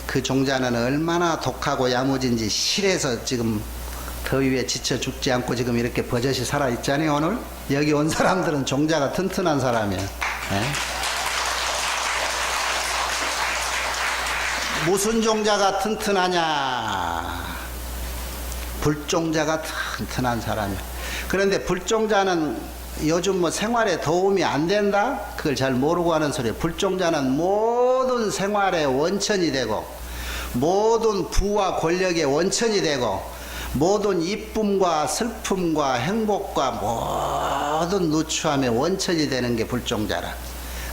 그 종자는 얼마나 독하고 야무진지 실에서 지금 더위에 지쳐 죽지 않고 지금 이렇게 버젓이 살아있잖아요. 오늘 여기 온 사람들은 종자가 튼튼한 사람이에요. 무슨 종자가 튼튼하냐? 불종자가 튼튼한 사람이에요. 그런데 불종자는 요즘 뭐 생활에 도움이 안 된다? 그걸 잘 모르고 하는 소리예요. 불종자는 모든 생활의 원천이 되고, 모든 부와 권력의 원천이 되고, 모든 이쁨과 슬픔과 행복과 모든 누추함의 원천이 되는 게 불종자라.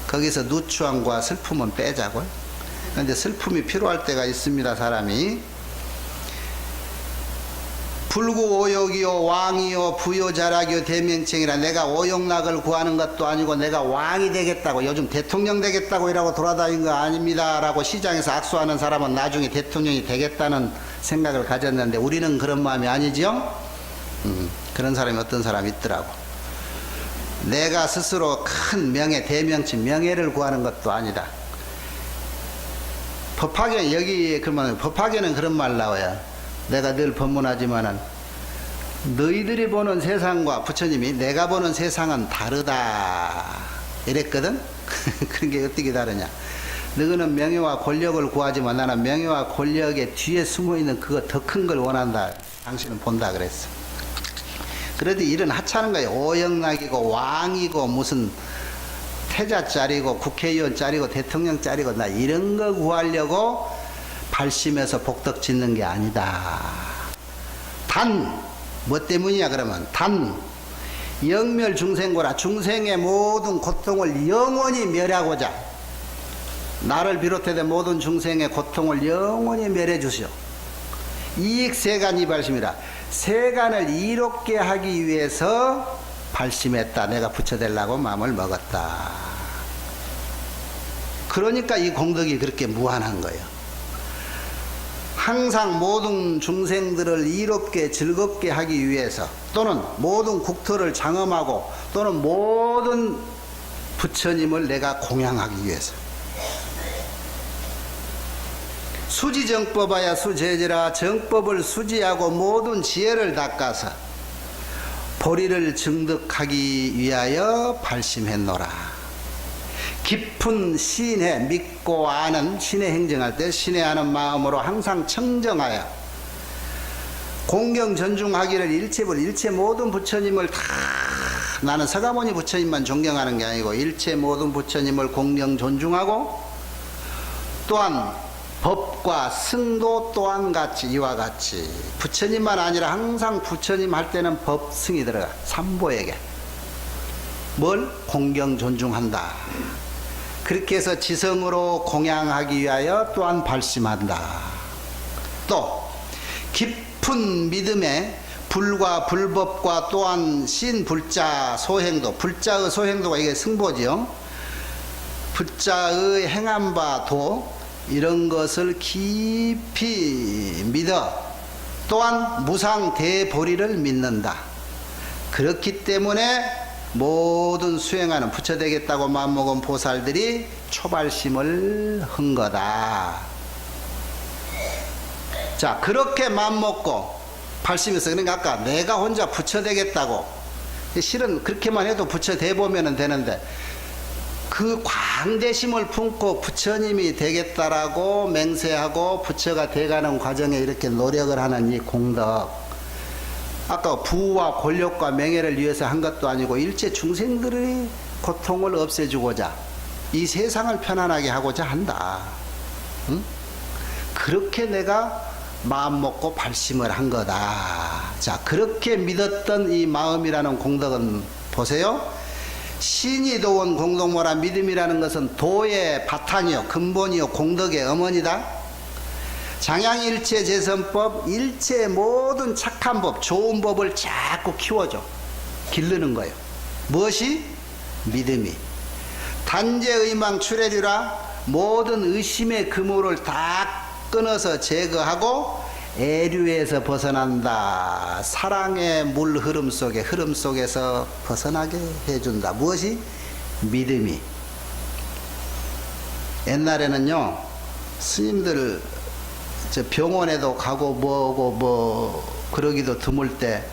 거기서 누추함과 슬픔은 빼자고요. 그런데 슬픔이 필요할 때가 있습니다. 사람이 불구오욕이요 왕이요 부요자락이요 대명칭이라. 내가 오욕락을 구하는 것도 아니고 내가 왕이 되겠다고, 요즘 대통령 되겠다고 이라고 돌아다니는 거 아닙니다 라고 시장에서 악수하는 사람은 나중에 대통령이 되겠다는 생각을 가졌는데, 우리는 그런 마음이 아니지요. 그런 사람이 어떤 사람이 있더라고. 내가 스스로 큰 명예, 대명칭, 명예를 구하는 것도 아니다. 법화계, 여기 그러면 법화계는 그런 말 나와요. 내가 늘 법문하지만은 너희들이 보는 세상과 부처님이 내가 보는 세상은 다르다 이랬거든. 그런 게 어떻게 다르냐? 너희는 명예와 권력을 구하지만 나는 명예와 권력의 뒤에 숨어있는 그거 더 큰 걸 원한다. 당신은 본다 그랬어. 그래도 일은 하찮은 거예요. 오영락이고 왕이고 무슨 태자짜리고 국회의원짜리고 대통령짜리고 나 이런 거 구하려고 발심해서 복덕 짓는 게 아니다. 단, 뭐 때문이냐 그러면 단 영멸 중생고라. 중생의 모든 고통을 영원히 멸하고자, 나를 비롯해서 모든 중생의 고통을 영원히 멸해 주시오. 이익세간이 발심이라. 세간을 이롭게 하기 위해서 발심했다. 내가 부처되려고 마음을 먹었다. 그러니까 이 공덕이 그렇게 무한한 거예요. 항상 모든 중생들을 이롭게 즐겁게 하기 위해서, 또는 모든 국토를 장엄하고, 또는 모든 부처님을 내가 공양하기 위해서. 수지정법하야 수제지라. 정법을 수지하고 모든 지혜를 닦아서 보리를 증득하기 위하여 발심했노라. 깊은 신의 믿고 아는, 신의 행정할 때 신의 아는 마음으로 항상 청정하여 공경 존중하기를 일체 모든 부처님을 다, 나는 서가모니 부처님만 존경하는 게 아니고 일체 모든 부처님을 공경 존중하고 또한 법과 승도 또한 같이 이와 같이 부처님만 아니라 항상 부처님 할 때는 법승이 들어가. 삼보에게 뭘? 공경 존중한다. 그렇게 해서 지성으로 공양하기 위하여 또한 발심한다. 또 깊은 믿음에 불과 불법과 또한 신불자 소행도, 불자의 소행도가 이게 승보지요. 불자의 행한 바도 이런 것을 깊이 믿어 또한 무상대보리를 믿는다. 그렇기 때문에 모든 수행하는 부처되겠다고 마음먹은 보살들이 초발심을 한 거다. 자, 그렇게 마음먹고 발심해서, 그러니까 아까 내가 혼자 부처되겠다고, 실은 그렇게만 해도 부처돼 보면 되는데 그 광대심을 품고 부처님이 되겠다라고 맹세하고 부처가 돼가는 과정에 이렇게 노력을 하는 이 공덕, 아까 부와 권력과 명예를 위해서 한 것도 아니고 일체 중생들의 고통을 없애주고자 이 세상을 편안하게 하고자 한다. 응? 그렇게 내가 마음 먹고 발심을 한 거다. 자, 그렇게 믿었던 이 마음이라는 공덕은 보세요. 신이 도운 공덕모라. 믿음이라는 것은 도의 바탕이요 근본이요 공덕의 어머니다. 장양일체 제선법, 일체 모든 착한 법, 좋은 법을 자꾸 키워줘. 기르는 거예요. 무엇이? 믿음이. 단재의망 출해주라. 모든 의심의 그물을 다 끊어서 제거하고 애류에서 벗어난다. 사랑의 물 흐름 속에서 벗어나게 해준다. 무엇이? 믿음이. 옛날에는요, 스님들 병원에도 가고 뭐고 그러기도 드물 때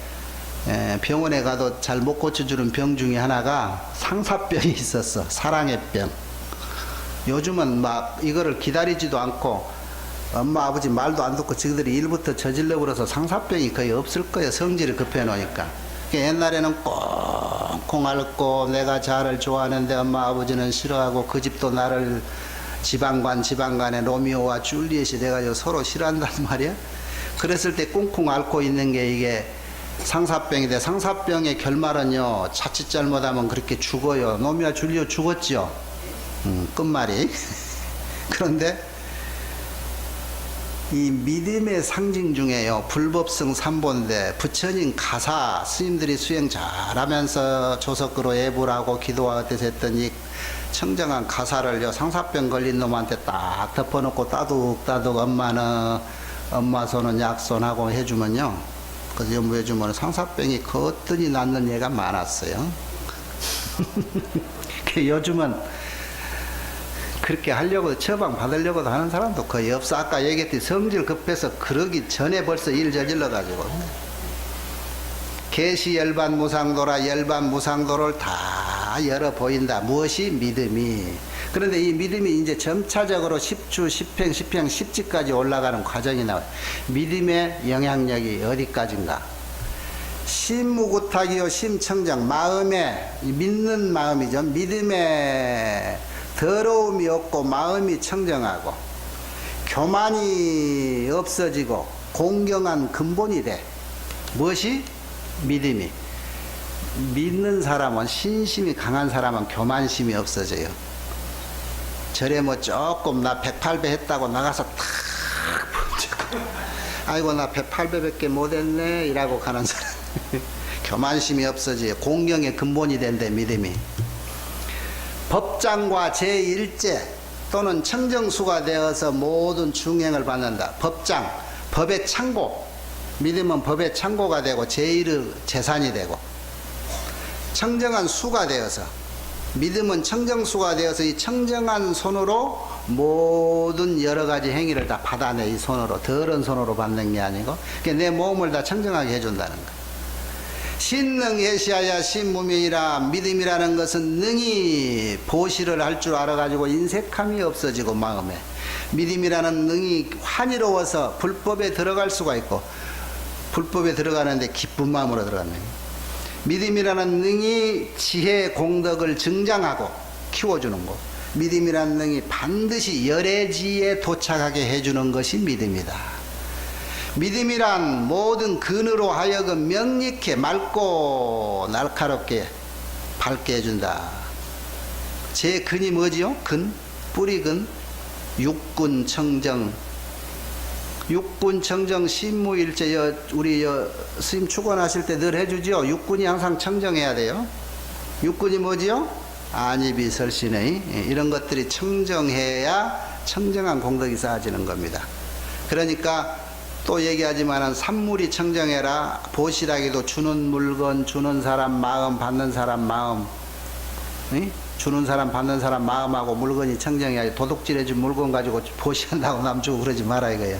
병원에 가도 잘 못 고쳐주는 병 중에 하나가 상사병이 있었어. 사랑의 병. 요즘은 막 이거를 기다리지도 않고 엄마 아버지 말도 안 듣고 지들이 일부터 저질러 버려서 상사병이 거의 없을 거예요. 성질을 급해 놓으니까. 옛날에는 꽁꽁 앓고 내가 자를 좋아하는데 엄마 아버지는 싫어하고 그 집도 나를 지방간에 로미오와 줄리엣이 돼가지고 서로 싫어한단 말이야. 그랬을 때 꽁꽁 앓고 있는 게 이게 상사병인데, 상사병의 결말은요, 자칫 잘못하면 그렇게 죽어요. 로미오와 줄리엣 죽었죠. 끝말이. 그런데 이 믿음의 상징 중에요, 불법성 삼보인데 부처님 가사, 스님들이 수행 잘하면서 조석으로 예불하고 기도와 어때서 했던 이 청정한 가사를요, 상사병 걸린 놈한테 딱 덮어놓고 따둑따둑 엄마 손은 약손하고 해주면요, 그래서 연부해주면 상사병이 거뜬히 낫는 예가 많았어요. 요즘은 그렇게 하려고 처방 받으려고도 하는 사람도 거의 없어. 아까 얘기했듯이 성질 급해서 그러기 전에 벌써 일 저질러 가지고 계시 열반 무상도라. 열반 무상도를 다 열어 보인다. 무엇이? 믿음이. 그런데 이 믿음이 이제 점차적으로 10주 10행 10행 10지까지 올라가는 과정이 나와요. 믿음의 영향력이 어디까지인가? 심무구탁이요 심청정. 마음에, 믿는 마음이죠. 믿음에 더러움이 없고 마음이 청정하고 교만이 없어지고 공경한 근본이 돼. 무엇이? 믿음이. 믿는 사람은, 신심이 강한 사람은 교만심이 없어져요. 절에 뭐 조금 나 108배 했다고 나가서 탁 아이고 나 108배밖에 못했네 이라고 가는 사람 교만심이 없어져요. 공경의 근본이 된대 믿음이. 법장과 제1제 또는 청정수가 되어서 모든 중행을 받는다. 법장, 법의 창고. 믿음은 법의 창고가 되고 제1의 재산이 되고, 청정한 수가 되어서, 믿음은 청정수가 되어서 이 청정한 손으로 모든 여러 가지 행위를 다 받아내. 이 손으로, 더러운 손으로 받는 게 아니고, 그러니까 내 몸을 다 청정하게 해준다는 거야. 신능예시하야 신무명이라. 믿음이라는 것은 능히 보시를 할 줄 알아가지고 인색함이 없어지고 마음에, 믿음이라는 능이 환희로워서 불법에 들어갈 수가 있고, 불법에 들어가는데 기쁜 마음으로 들어가는 거예요. 믿음이라는 능이 지혜 공덕을 증장하고 키워주는 거. 믿음이라는 능이 반드시 열애지에 도착하게 해주는 것이 믿음이다. 믿음이란 모든 근으로 하여금 명확해 맑고 날카롭게 밝게 해준다. 제 근이 뭐지요? 근, 뿌리근, 육군 청정. 육군 청정 신무일제 우리 스님 축원하실 때 늘 해주지요. 육군이 항상 청정해야 돼요. 육군이 뭐지요? 안입이 설신의 이런 것들이 청정해야 청정한 공덕이 쌓아지는 겁니다. 그러니까 또 얘기하지만은 산물이 청정해라. 보시라기도 주는 물건, 주는 사람 마음, 받는 사람 마음, 주는 사람 받는 사람 마음하고 물건이 청정해야. 도둑질해준 물건 가지고 보시한다고 남 주고 그러지 마라 이거예요.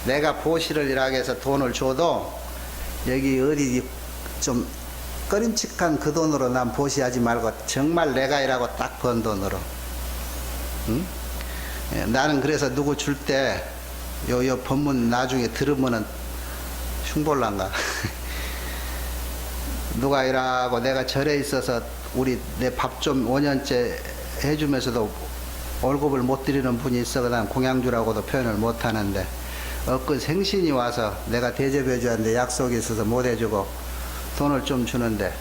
내가 보시를 일하게 해서 돈을 줘도 여기 어디 좀 꺼림칙한 그 돈으로 난 보시하지 말고 정말 내가 일하고 딱 번 돈으로. 응? 나는 그래서 누구 줄 때 요 법문 나중에 들으면은 흉볼란가. 누가 일하고 내가 절에 있어서 우리 내 밥 좀 5년째 해주면서도 월급을 못 드리는 분이 있어. 난 공양주라고도 표현을 못 하는데 엊그 생신이 와서 내가 대접해 줘야 하는데 약속이 있어서 못 해주고 돈을 좀 주는데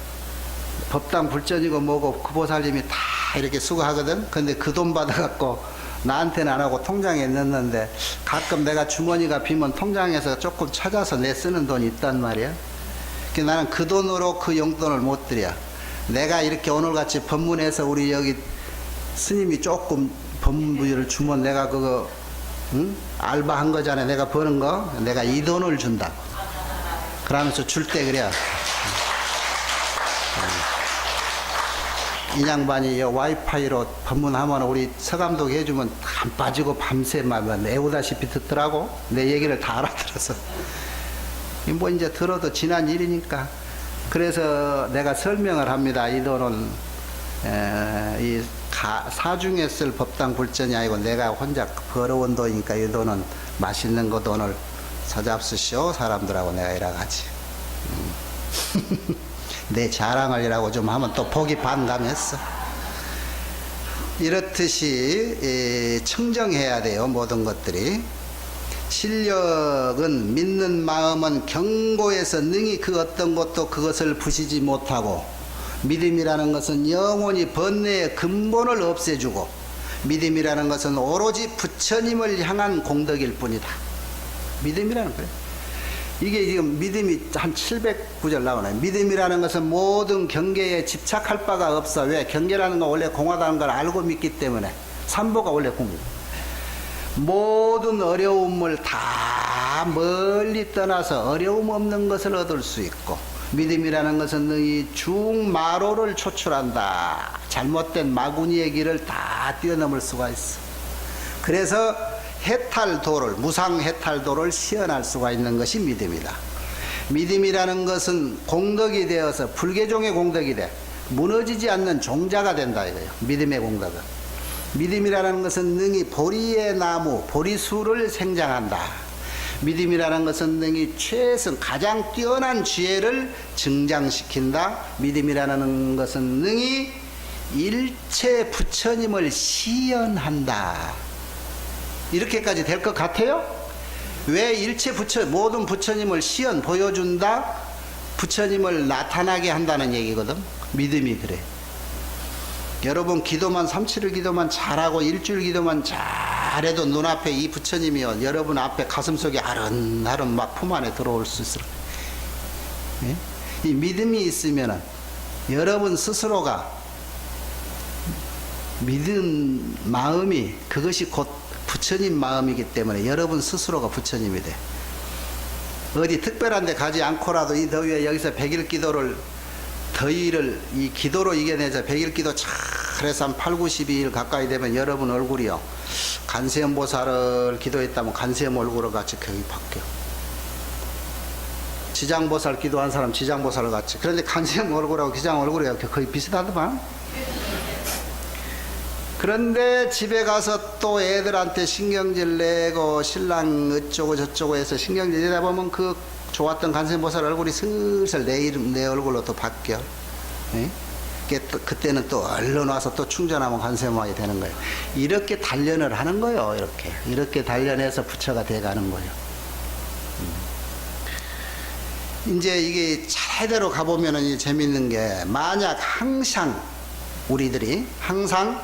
법당 불전이고 뭐고 그 보살님이 다 이렇게 수고하거든. 근데 그 돈 받아갖고 나한테는 안 하고 통장에 넣는데 가끔 내가 주머니가 비면 통장에서 조금 찾아서 내 쓰는 돈이 있단 말이야. 나는 그 돈으로 그 용돈을 못 드려. 내가 이렇게 오늘같이 법문해서 우리 여기 스님이 조금 법문비를 주면 내가 그거 알바한 거잖아. 내가 버는 거 내가 이 돈을 준다. 그러면서 줄 때 그래. 이 양반이 와이파이로 법문하면 우리 서감독 해주면 안 빠지고 밤새 막 애우다시피 듣더라고. 내 얘기를 다 알아들어서. 뭐 이제 들어도 지난 일이니까. 그래서 내가 설명을 합니다. 이 돈은 이 사중에 쓸 법당 불전이 아니고 내가 혼자 벌어온 돈이니까 이 돈은 맛있는 거 돈을 사잡수시오 사람들하고 내가 이라가지. 내 자랑을 이라고 좀 하면 또 복이 반감했어. 이렇듯이 청정해야 돼요. 모든 것들이. 실력은 믿는 마음은 경고해서 능히 그 어떤 것도 그것을 부시지 못하고, 믿음이라는 것은 영원히 번뇌의 근본을 없애주고, 믿음이라는 것은 오로지 부처님을 향한 공덕일 뿐이다. 믿음이라는 거예요. 이게 지금 믿음이 한 709절 나오나요? 믿음이라는 것은 모든 경계에 집착할 바가 없어. 왜? 경계라는 건 원래 공하다는 걸 알고 믿기 때문에. 삼보가 원래 공부. 모든 어려움을 다 멀리 떠나서 어려움 없는 것을 얻을 수 있고, 믿음이라는 것은 이 중마로를 초출한다. 잘못된 마구니의 길을 다 뛰어넘을 수가 있어. 그래서 해탈도를, 무상해탈도를 시연할 수가 있는 것이 믿음이다. 믿음이라는 것은 공덕이 되어서 불계종의 공덕이 돼 무너지지 않는 종자가 된다 이거예요. 믿음의 공덕은. 믿음이라는 것은 능히 보리의 나무, 보리수를 생장한다. 믿음이라는 것은 능히 최선, 가장 뛰어난 지혜를 증장시킨다. 믿음이라는 것은 능히 일체 부처님을 시연한다. 이렇게까지 될 것 같아요? 왜 일체 모든 부처님을 시연, 보여준다? 부처님을 나타나게 한다는 얘기거든. 믿음이 그래. 여러분 기도만 3,7일 기도만 잘하고 일주일 기도만 잘해도 눈앞에 이 부처님이요, 여러분 앞에 가슴속에 아른아른 막 품 안에 들어올 수 있을 거예요. 이 믿음이 있으면 여러분 스스로가 믿은 마음이 그것이 곧 부처님 마음이기 때문에 여러분 스스로가 부처님이 돼. 어디 특별한 데 가지 않고라도 이 더위에 여기서 100일 기도를, 더위를 이 기도로 이겨내서 100일 기도 잘해서 한 8, 92일 가까이 되면 여러분 얼굴이요, 간세음보살을 기도했다면 간세음 얼굴을 같이 거의 바뀌어. 지장보살 기도한 사람 지장보살을 같이. 그런데 간세음 얼굴하고 기장 얼굴이 거의 비슷하더만. 그런데 집에 가서 또 애들한테 신경질 내고 신랑 어쩌고 저쩌고 해서 신경질 내다 보면 그 좋았던 간세음보살 얼굴이 슬슬 내 얼굴로 또 바뀌어. 에? 그때는 또 얼른 와서 또 충전하면 관세음악이 되는 거예요. 이렇게 단련을 하는 거예요. 이렇게 단련해서 부처가 돼가는 거예요. 이제 이게 차례대로 가보면은 이 재밌는 게, 만약 항상 우리들이 항상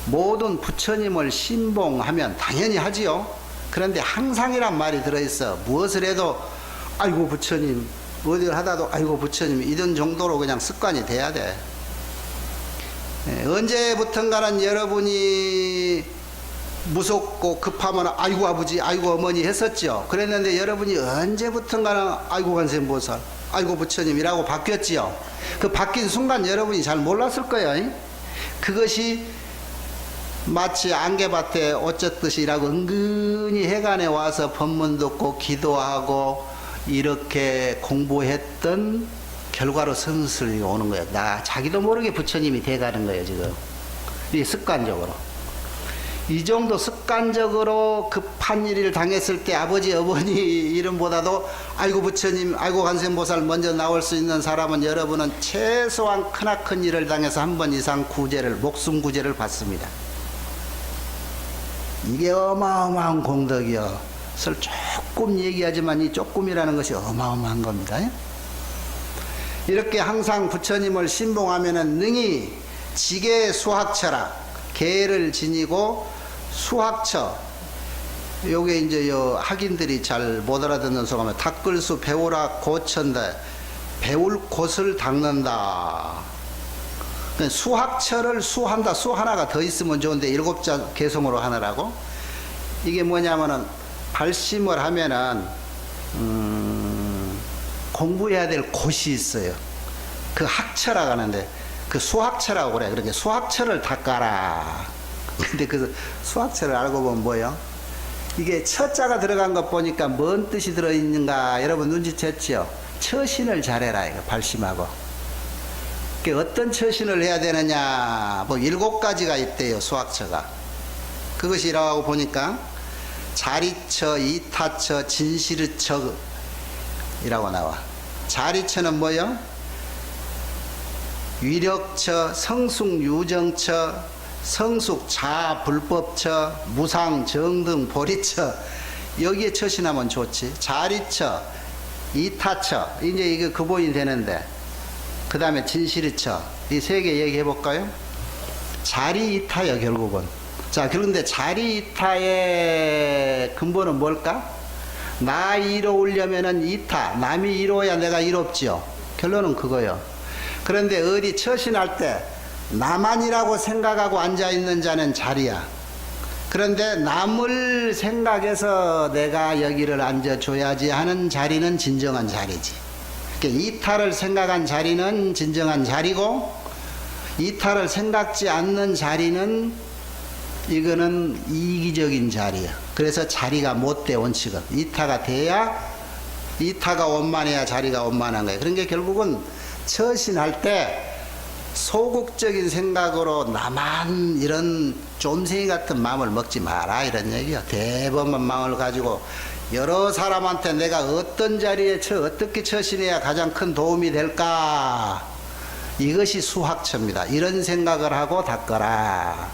모든 부처님을 신봉하면 당연히 하지요. 그런데 항상이란 말이 들어있어. 무엇을 해도 아이고 부처님, 어디를 하다도 아이고 부처님, 이런 정도로 그냥 습관이 돼야 돼. 언제부턴가는 여러분이 무섭고 급하면 아이고 아버지, 아이고 어머니 했었죠. 그랬는데 여러분이 언제부턴가는 아이고 관세음보살, 아이고 부처님이라고 바뀌었지요. 그 바뀐 순간 여러분이 잘 몰랐을 거예요. 그것이 마치 안개밭에 옷 젖듯이라고 은근히 해관에 와서 법문 듣고 기도하고 이렇게 공부했던 결과로 선수를 오는 거예요. 자기도 모르게 부처님이 돼가는 거예요, 지금. 이 습관적으로. 이 정도 습관적으로 급한 일을 당했을 때 아버지, 어머니 이름보다도 아이고 부처님, 아이고 관세음보살 먼저 나올 수 있는 사람은 여러분은 최소한 크나큰 일을 당해서 한 번 이상 목숨 구제를 받습니다. 이게 어마어마한 공덕이요. 조금 얘기하지만 이 조금이라는 것이 어마어마한 겁니다. 이렇게 항상 부처님을 신봉하면은 능히 지계 수학처라, 계를 지니고 수학처, 요게 이제 학인들이 잘 못 알아듣는 소감에 닦을수 배우라 고천다, 배울 곳을 닦는다. 수학처를 수한다. 수 하나가 더 있으면 좋은데 7자 개성으로 하느라고. 이게 뭐냐면은 발심을 하면은 공부해야 될 곳이 있어요. 그 학처라고 하는데 그 수학처라고 그래. 그러니까 수학처를 닦아라. 근데 그 수학처를 알고 보면 뭐예요? 이게 처자가 들어간 것 보니까 뭔 뜻이 들어있는가 여러분 눈치챘죠? 처신을 잘해라. 이거 발심하고. 어떤 처신을 해야 되느냐, 뭐 7가지가 있대요. 수학처가. 그것이라고 보니까 자리처, 이타처, 진실처 이라고 나와. 자리처는 뭐요? 위력처, 성숙 유정처, 성숙 자불법처, 무상 정등 보리처. 여기에 처신하면 좋지. 자리처, 이타처, 이제 이게 구분이 되는데, 그 다음에 진실처, 이 3개 얘기해 볼까요? 자리이타요, 결국은. 자, 그런데 자리이타의 근본은 뭘까? 나 이로우려면은 이타, 남이 이로워야 내가 이롭지요. 결론은 그거요. 그런데 어디 처신할 때 나만이라고 생각하고 앉아있는 자는 자리야. 그런데 남을 생각해서 내가 여기를 앉아줘야지 하는 자리는 진정한 자리지. 그러니까 이타를 생각한 자리는 진정한 자리고, 이타를 생각지 않는 자리는 이거는 이기적인 자리야. 그래서 자리가 못 돼, 원칙은. 이타가 돼야, 이타가 원만해야 자리가 원만한 거예요. 그러니까 결국은 처신할 때 소극적인 생각으로 나만 이런 쫌생이 같은 마음을 먹지 마라, 이런 얘기야. 대범한 마음을 가지고 여러 사람한테 내가 어떤 자리에 어떻게 처신해야 가장 큰 도움이 될까? 이것이 수학처입니다. 이런 생각을 하고 닦아라.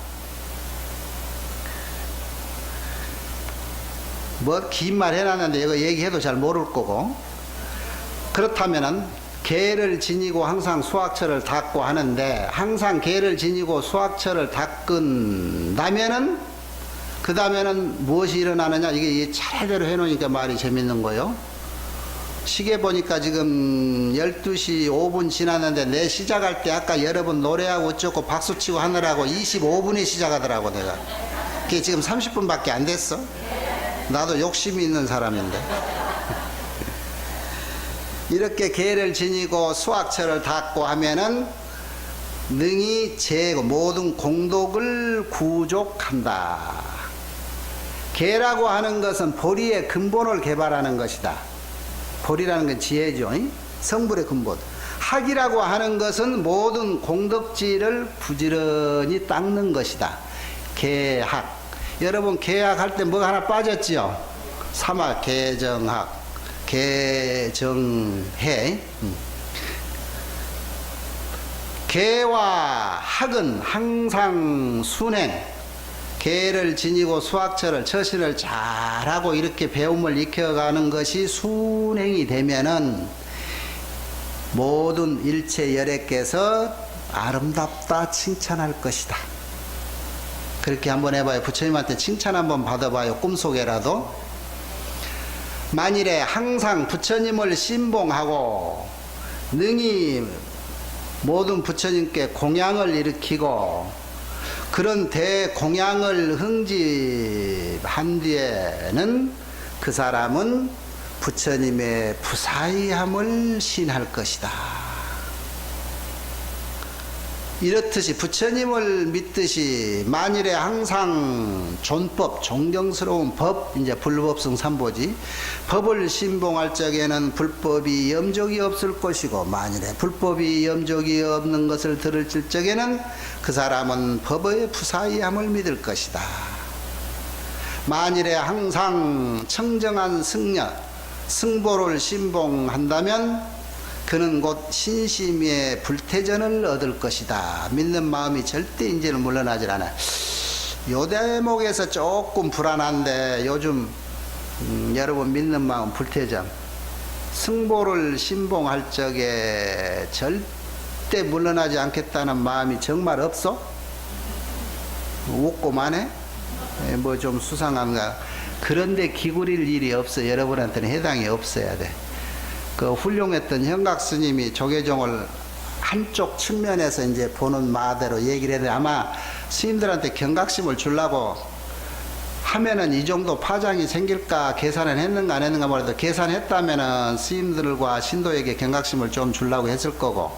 뭐 긴 말 해놨는데 이거 얘기해도 잘 모를 거고. 그렇다면은 계를 지니고 항상 수학처를 닦고 하는데, 항상 계를 지니고 수학처를 닦은다면은 그 다음에는 무엇이 일어나느냐? 이게 차례대로 해놓으니까 말이 재밌는 거요. 시계 보니까 지금 12시 5분 지났는데, 내 시작할 때 아까 여러분 노래하고 어쩌고 박수치고 하느라고 25분에 시작하더라고. 내가 그게 지금 30분밖에 안 됐어. 나도 욕심이 있는 사람인데. 이렇게 계를 지니고 수학처를 닦고 하면은 능히 모든 공덕을 구족한다. 계라고 하는 것은 보리의 근본을 개발하는 것이다. 보리라는 건 지혜죠. 성불의 근본. 학이라고 하는 것은 모든 공덕지를 부지런히 닦는 것이다. 계학. 여러분 계학할 때 뭐 하나 빠졌지요? 사막 계정학, 계정해. 계와 학은 항상 순행, 계를 지니고 수학처를 처신을 잘하고 이렇게 배움을 익혀가는 것이 순행이 되면은 모든 일체 열애께서 아름답다 칭찬할 것이다. 그렇게 한번 해봐요. 부처님한테 칭찬 한번 받아봐요. 꿈속에라도. 만일에 항상 부처님을 신봉하고 능히 모든 부처님께 공양을 일으키고 그런 대공양을 흥집한 뒤에는 그 사람은 부처님의 부사의함을 신할 것이다. 이렇듯이 부처님을 믿듯이 만일에 항상 존법, 존경스러운 법, 이제 불법성 삼보지, 법을 신봉할 적에는 불법이 염족이 없을 것이고, 만일에 불법이 염족이 없는 것을 들을 적에는 그 사람은 법의 부사의함을 믿을 것이다. 만일에 항상 청정한 승려, 승보를 신봉한다면 그는 곧 신심의 불태전을 얻을 것이다. 믿는 마음이 절대 이제는 물러나질 않아요. 요 대목에서 조금 불안한데 요즘 여러분 믿는 마음 불태전, 승보를 신봉할 적에 절대 물러나지 않겠다는 마음이 정말 없어? 웃고만 해? 뭐 좀 수상한가? 그런데 기구릴 일이 없어. 여러분한테는 해당이 없어야 돼. 그 훌륭했던 현각 스님이 조계종을 한쪽 측면에서 이제 보는 마대로 얘기를 해도 아마 스님들한테 경각심을 주려고 하면은 이 정도 파장이 생길까 계산을 했는가 안 했는가 모르겠다. 계산했다면은 스님들과 신도에게 경각심을 좀 주려고 했을 거고,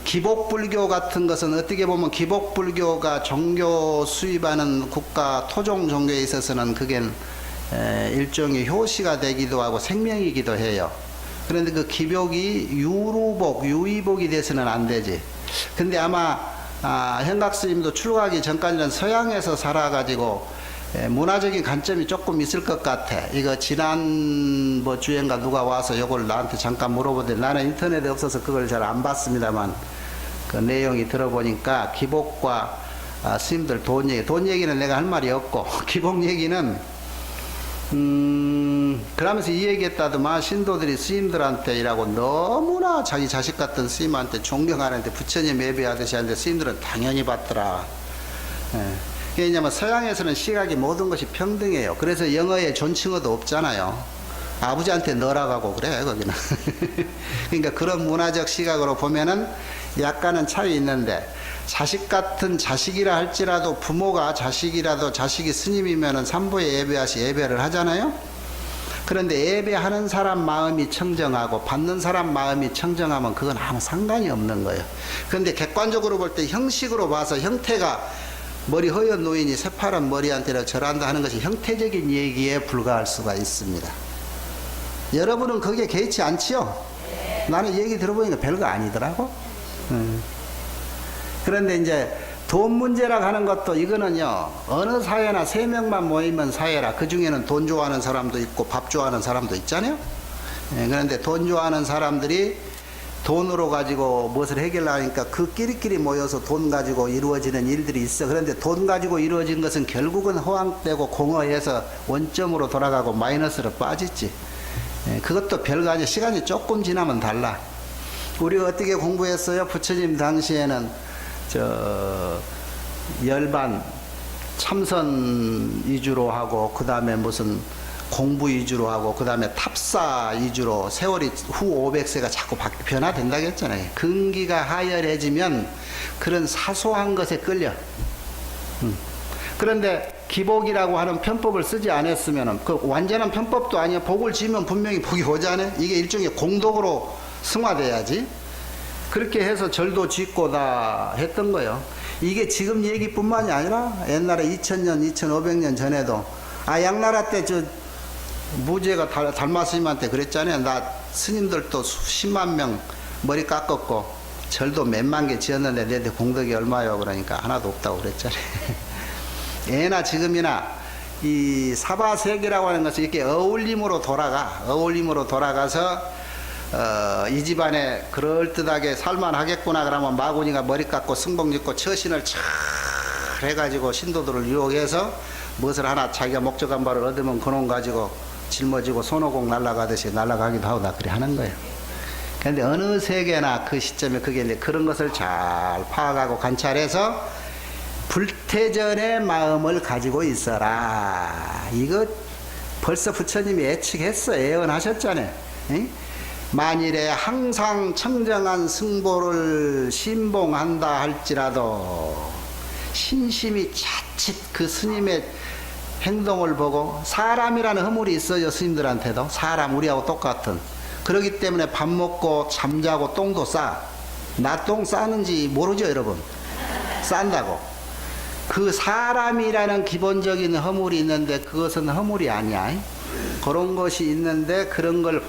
기복불교 같은 것은 어떻게 보면 기복불교가 종교 수입하는 국가 토종 종교에 있어서는 그겐 일종의 효시가 되기도 하고 생명이기도 해요. 그런데 그 기복이 유루복, 유의복이 돼서는 안 되지. 근데 아마 현각 스님도 출가하기 전까지는 서양에서 살아가지고 문화적인 관점이 조금 있을 것 같아. 이거 지난 뭐 주행가 누가 와서 이걸 나한테 잠깐 물어보는데 나는 인터넷에 없어서 그걸 잘 안 봤습니다만 그 내용이 들어보니까 기복과 스님들 돈 얘기는 내가 할 말이 없고 기복 얘기는 그러면서 이 얘기했다더만 신도들이 스님들한테 이라고 너무나 자기 자식 같은 스님한테 존경하는데 부처님 예배하듯이 하는데 스님들은 당연히 받더라. 왜냐면 서양에서는 시각이 모든 것이 평등해요. 그래서 영어에 존칭어도 없잖아요. 아버지한테 너라고 그래 거기는. 그러니까 그런 문화적 시각으로 보면은 약간은 차이 있는데, 자식 같은 자식이라 할지라도 부모가 자식이라도 자식이 스님이면은 삼보에 예배를 하잖아요. 그런데 예배하는 사람 마음이 청정하고 받는 사람 마음이 청정하면 그건 아무 상관이 없는 거예요. 그런데 객관적으로 볼 때 형식으로 봐서 형태가 머리 허연 노인이 새파란 머리한테 절한다 하는 것이 형태적인 얘기에 불과할 수가 있습니다. 여러분은 거기에 개의치 않지요? 나는 얘기 들어보니까 별거 아니더라고. 그런데 이제 돈 문제라고 하는 것도 이거는요, 어느 사회나 3명만 모이면 사회라. 그 중에는 돈 좋아하는 사람도 있고 밥 좋아하는 사람도 있잖아요. 그런데 돈 좋아하는 사람들이 돈으로 가지고 무엇을 해결하니까 그 끼리끼리 모여서 돈 가지고 이루어지는 일들이 있어. 그런데 돈 가지고 이루어진 것은 결국은 허황되고 공허해서 원점으로 돌아가고 마이너스로 빠지지. 그것도 별거 아니야. 시간이 조금 지나면 달라. 우리가 어떻게 공부했어요? 부처님 당시에는 열반 참선 위주로 하고, 그 다음에 무슨 공부 위주로 하고, 그 다음에 탑사 위주로, 세월이 후 500세가 자꾸 변화된다고 했잖아요. 근기가 하열해지면 그런 사소한 것에 끌려. 그런데 기복이라고 하는 편법을 쓰지 않았으면 그 완전한 편법도 아니야. 복을 지으면 분명히 복이 오잖아요. 이게 일종의 공덕으로 승화돼야지. 그렇게 해서 절도 짓고 다 했던 거예요. 이게 지금 얘기뿐만이 아니라 옛날에 2000년, 2500년 전에도 양나라 때 무죄가 달마 스님한테 그랬잖아요. 나 스님들도 수십만 명 머리 깎았고 절도 몇만 개 지었는데 내 공덕이 얼마요? 그러니까 하나도 없다고 그랬잖아요. 예나 지금이나 이 사바세계라고 하는 것은 이렇게 어울림으로 돌아가서 이 집안에 그럴듯하게 살만하겠구나 그러면 마구니가 머리 깎고 승복 입고 처신을 잘 해가지고 신도들을 유혹해서 무엇을 하나 자기가 목적한 바를 얻으면 그놈 가지고 짊어지고 손오공 날아가듯이 날아가기도 하고 다 그래 하는 거예요. 그런데 어느 세계나 그 시점에 그게 이제 그런 것을 잘 파악하고 관찰해서 불태전의 마음을 가지고 있어라. 이거 벌써 부처님이 예측했어. 예언하셨잖아요. 응? 만일에 항상 청정한 승보를 신봉한다 할지라도 신심이 자칫 그 스님의 행동을 보고 사람이라는 허물이 있어요. 스님들한테도 사람 우리하고 똑같은. 그렇기 때문에 밥 먹고 잠자고 똥도 싸. 나 똥 싸는지 모르죠 여러분. 싼다고. 그 사람이라는 기본적인 허물이 있는데 그것은 허물이 아니야. 그런 것이 있는데 그런 걸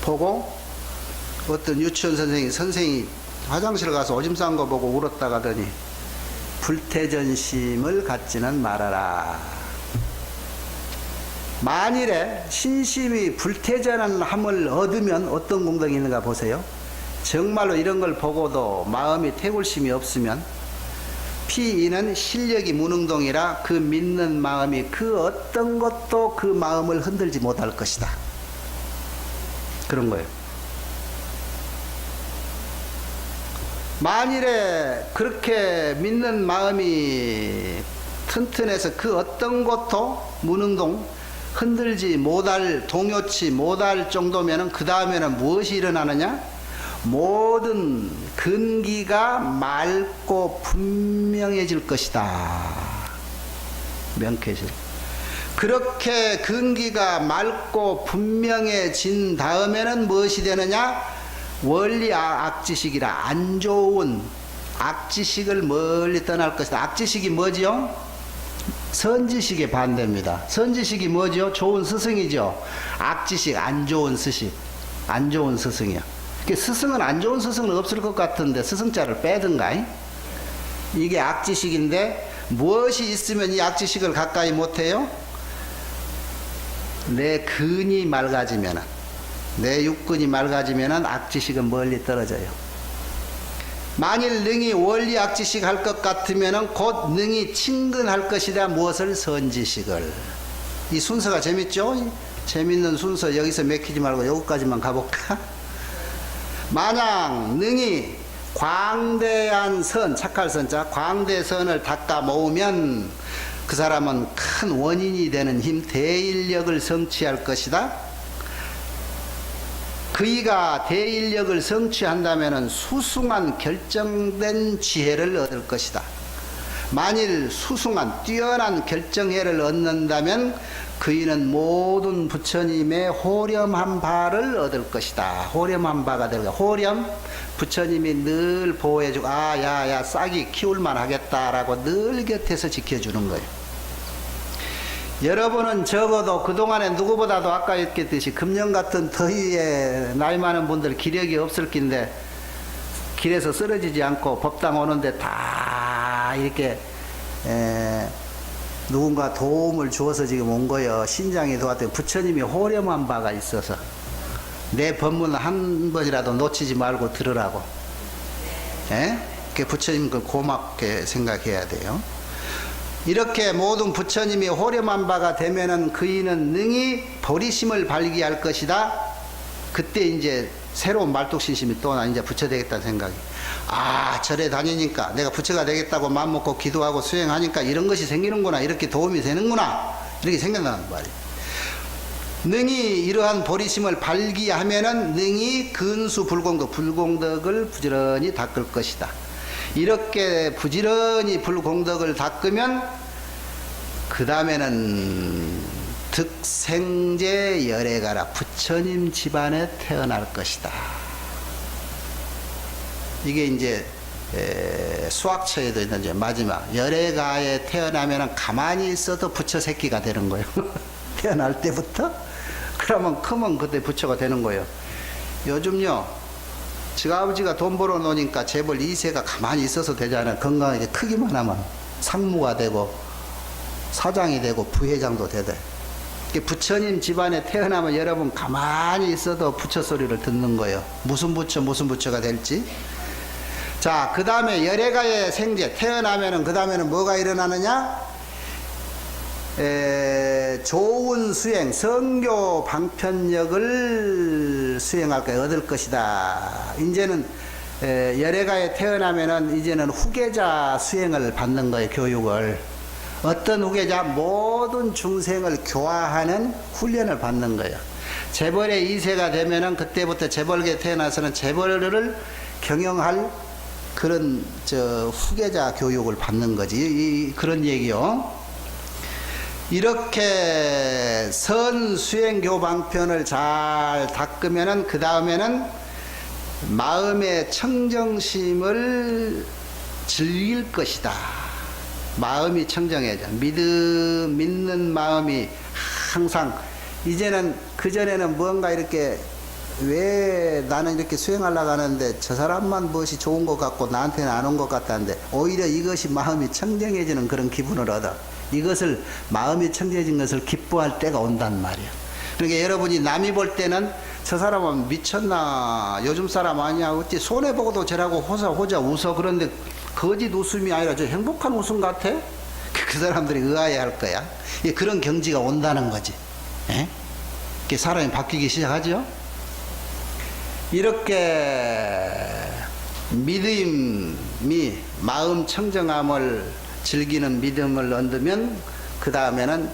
보고 어떤 유치원 선생이 화장실 가서 오줌 싼 거 보고 울었다 가더니 불태전심을 갖지는 말아라. 만일에 신심이 불태전함을 얻으면 어떤 공덕이 있는가 보세요. 정말로 이런 걸 보고도 마음이 태굴심이 없으면 피이는 실력이 무능동이라 그 믿는 마음이 그 어떤 것도 그 마음을 흔들지 못할 것이다. 그런 거예요. 만일에 그렇게 믿는 마음이 튼튼해서 그 어떤 것도 무능동 흔들지 못할 동요치 못할 정도면은 그 다음에는 무엇이 일어나느냐? 모든 근기가 맑고 분명해질 것이다. 명쾌해질. 그렇게 근기가 맑고 분명해진 다음에는 무엇이 되느냐? 원리 악지식이라 안 좋은 악지식을 멀리 떠날 것이다. 악지식이 뭐지요? 선지식의 반대입니다. 선지식이 뭐죠? 좋은 스승이죠. 악지식 안 좋은 스식, 안 좋은 스승이야. 스승은 안 좋은 스승은 없을 것 같은데 스승자를 빼든가. 이게 악지식인데 무엇이 있으면 이 악지식을 가까이 못해요? 내 근이 맑아지면은, 내 육근이 맑아지면은 악지식은 멀리 떨어져요. 만일 능히 원리 악지식 할 것 같으면은 곧 능히 친근할 것이다. 무엇을? 선지식을. 이 순서가 재밌죠? 재밌는 순서 여기서 맥히지 말고 여기까지만 가볼까? 만약 능히 광대한 선, 착할 선자, 광대선을 닦아 모으면 그 사람은 큰 원인이 되는 힘, 대인력을 성취할 것이다. 그이가 대인력을 성취한다면 수승한 결정된 지혜를 얻을 것이다. 만일 수승한 뛰어난 결정혜를 얻는다면 그이는 모든 부처님의 호렴한 바를 얻을 것이다. 호렴한 바가 될 거야. 호렴, 부처님이 늘 보호해주고 야야 싹이 키울만 하겠다라고 늘 곁에서 지켜주는 거예요. 여러분은 적어도 그동안에 누구보다도 아까 얘기했듯이 금년 같은 더위에 나이 많은 분들 기력이 없을 낀데 길에서 쓰러지지 않고 법당 오는데 다 이렇게 누군가 도움을 주어서 지금 온 거예요. 신장이 도왔더니 부처님이 호렴한 바가 있어서 내 법문 한 번이라도 놓치지 말고 들으라고. 그 부처님 그 고맙게 생각해야 돼요. 이렇게 모든 부처님이 호렴한 바가 되면은 그이는 능히 보리심을 발기할 것이다. 그때 이제 새로운 말뚝신심이 또 나 이제 부처 되겠다는 생각이. 절에 다니니까 내가 부처가 되겠다고 마음먹고 기도하고 수행하니까 이런 것이 생기는구나. 이렇게 도움이 되는구나. 이렇게 생각나는 말이에요. 능히 이러한 보리심을 발기하면은 능히 근수 불공덕을 부지런히 닦을 것이다. 이렇게 부지런히 불공덕을 닦으면 그 다음에는 득생제 열애가라 부처님 집안에 태어날 것이다. 이게 이제 수학처에도 있는 마지막 열애가에 태어나면 가만히 있어도 부처 새끼가 되는 거예요. 태어날 때부터. 그러면 크면 그때 부처가 되는 거예요. 요즘요 지가 아버지가 돈 벌어 놓으니까 재벌 2세가 가만히 있어서 되잖아요. 건강하게 크기만 하면 상무가 되고 사장이 되고 부회장도 되대. 부처님 집안에 태어나면 여러분 가만히 있어도 부처 소리를 듣는 거예요. 무슨 부처가 될지. 자, 그 다음에 열애가의 생제, 태어나면은 그 다음에는 뭐가 일어나느냐? 좋은 수행, 성교 방편력을 수행할 거 얻을 것이다. 이제는 열애가에 태어나면은 이제는 후계자 수행을 받는 거예요. 교육을. 어떤 후계자? 모든 중생을 교화하는 훈련을 받는 거예요. 재벌의 2세가 되면은 그때부터 재벌계 태어나서는 재벌을 경영할 그런 후계자 교육을 받는 거지. 그런 얘기요. 이렇게 선 수행교 방편을 잘 닦으면은 그 다음에는 마음의 청정심을 즐길 것이다. 마음이 청정해져. 믿는 마음이 항상, 이제는 그전에는 뭔가 이렇게 왜 나는 이렇게 수행하려고 하는데 저 사람만 무엇이 좋은 것 같고 나한테는 안 온 것 같다는데, 오히려 이것이 마음이 청정해지는 그런 기분을 얻어. 이것을, 마음이 청정해진 것을 기뻐할 때가 온단 말이야. 그러니까 여러분이 남이 볼 때는 저 사람은 미쳤나, 요즘 사람 아니야, 어찌 손해보고도 저라고 호자 웃어. 그런데 거짓 웃음이 아니라 저 행복한 웃음 같아? 그 사람들이 의아해할 거야. 그런 경지가 온다는 거지. 사람이 바뀌기 시작하죠. 이렇게 믿음이, 마음 청정함을 즐기는 믿음을 얻으면 그 다음에는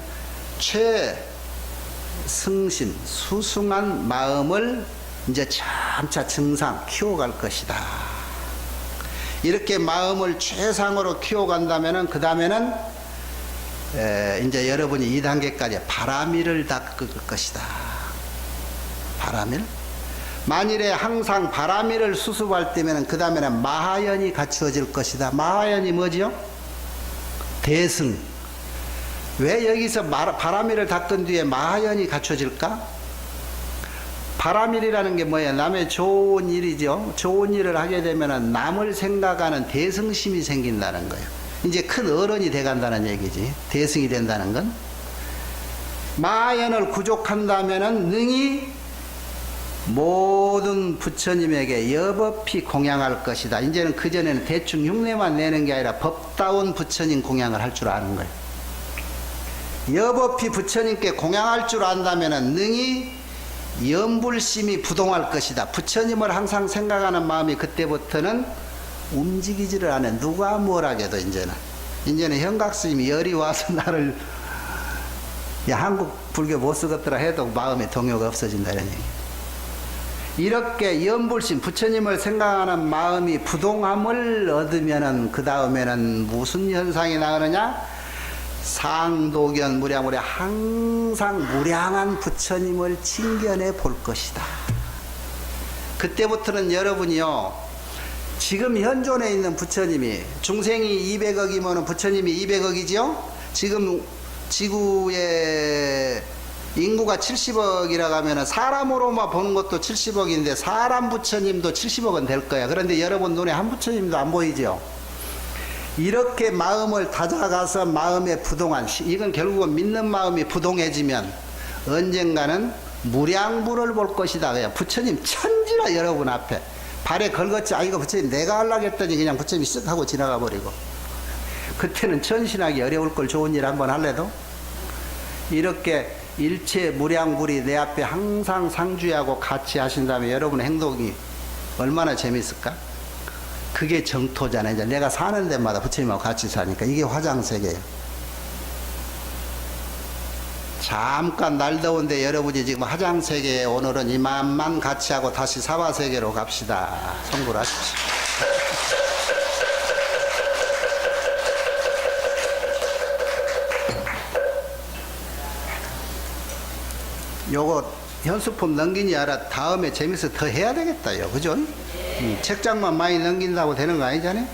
최승신, 수승한 마음을 이제 점차 증상 키워갈 것이다. 이렇게 마음을 최상으로 키워간다면은 그 다음에는 이제 여러분이 2단계까지 바라미를 닦을 것이다. 바라밀? 만일에 항상 바라미를 수습할 때면은 그 다음에는 마하연이 갖추어질 것이다. 마하연이 뭐지요? 대승. 왜 여기서 바라밀을 닦은 뒤에 마하연이 갖춰질까? 바라밀이라는 게 뭐예요? 남의 좋은 일이죠. 좋은 일을 하게 되면 남을 생각하는 대승심이 생긴다는 거예요. 이제 큰 어른이 돼간다는 얘기지. 대승이 된다는 건. 마하연을 구족한다면 능히 모든 부처님에게 여법히 공양할 것이다. 이제는 그전에는 대충 흉내만 내는 게 아니라 법다운 부처님 공양을 할 줄 아는 거예요. 여법히 부처님께 공양할 줄 안다면 능히 염불심이 부동할 것이다. 부처님을 항상 생각하는 마음이 그때부터는 움직이지를 않아. 누가 뭘 하게도 이제는 현각스님이 열이 와서 나를, 야, 한국 불교 못 쓰겠더라 해도 마음에 동요가 없어진다, 이런 얘기. 이렇게 염불심, 부처님을 생각하는 마음이 부동함을 얻으면은 그 다음에는 무슨 현상이 나오느냐? 상도견 무량무량, 항상 무량한 부처님을 친견해 볼 것이다. 그때부터는 여러분이요, 지금 현존에 있는 부처님이, 중생이 200억이면 부처님이 200억이죠? 지금 지구의 인구가 70억이라고 하면 사람으로만 보는 것도 70억인데 사람 부처님도 70억은 될 거야. 그런데 여러분 눈에 한 부처님도 안 보이죠? 이렇게 마음을 다져가서 마음의 부동한, 이건 결국은 믿는 마음이 부동해지면 언젠가는 무량부를 볼 것이다. 그냥 부처님 천지라 여러분 앞에 발에 걸었지. 아, 이거 부처님 내가 하려고 했더니 그냥 부처님이 쓱 하고 지나가 버리고, 그때는 천신하기 어려울 걸 좋은 일 한번 할래도 이렇게 일체 무량불이 내 앞에 항상 상주하고 같이 하신다면 여러분의 행동이 얼마나 재밌을까? 그게 정토잖아요. 이제 내가 사는 데마다 부처님하고 같이 사니까. 이게 화장세계예요. 잠깐 날 더운데 여러분이 지금 화장세계에 오늘은 이만만 같이 하고 다시 사화세계로 갑시다. 성불 하십시오. 요거 현수품 넘기니 알아. 다음에 재밌어 더 해야 되겠다요. 그죠? 책장만 많이 넘긴다고 되는 거 아니잖아요?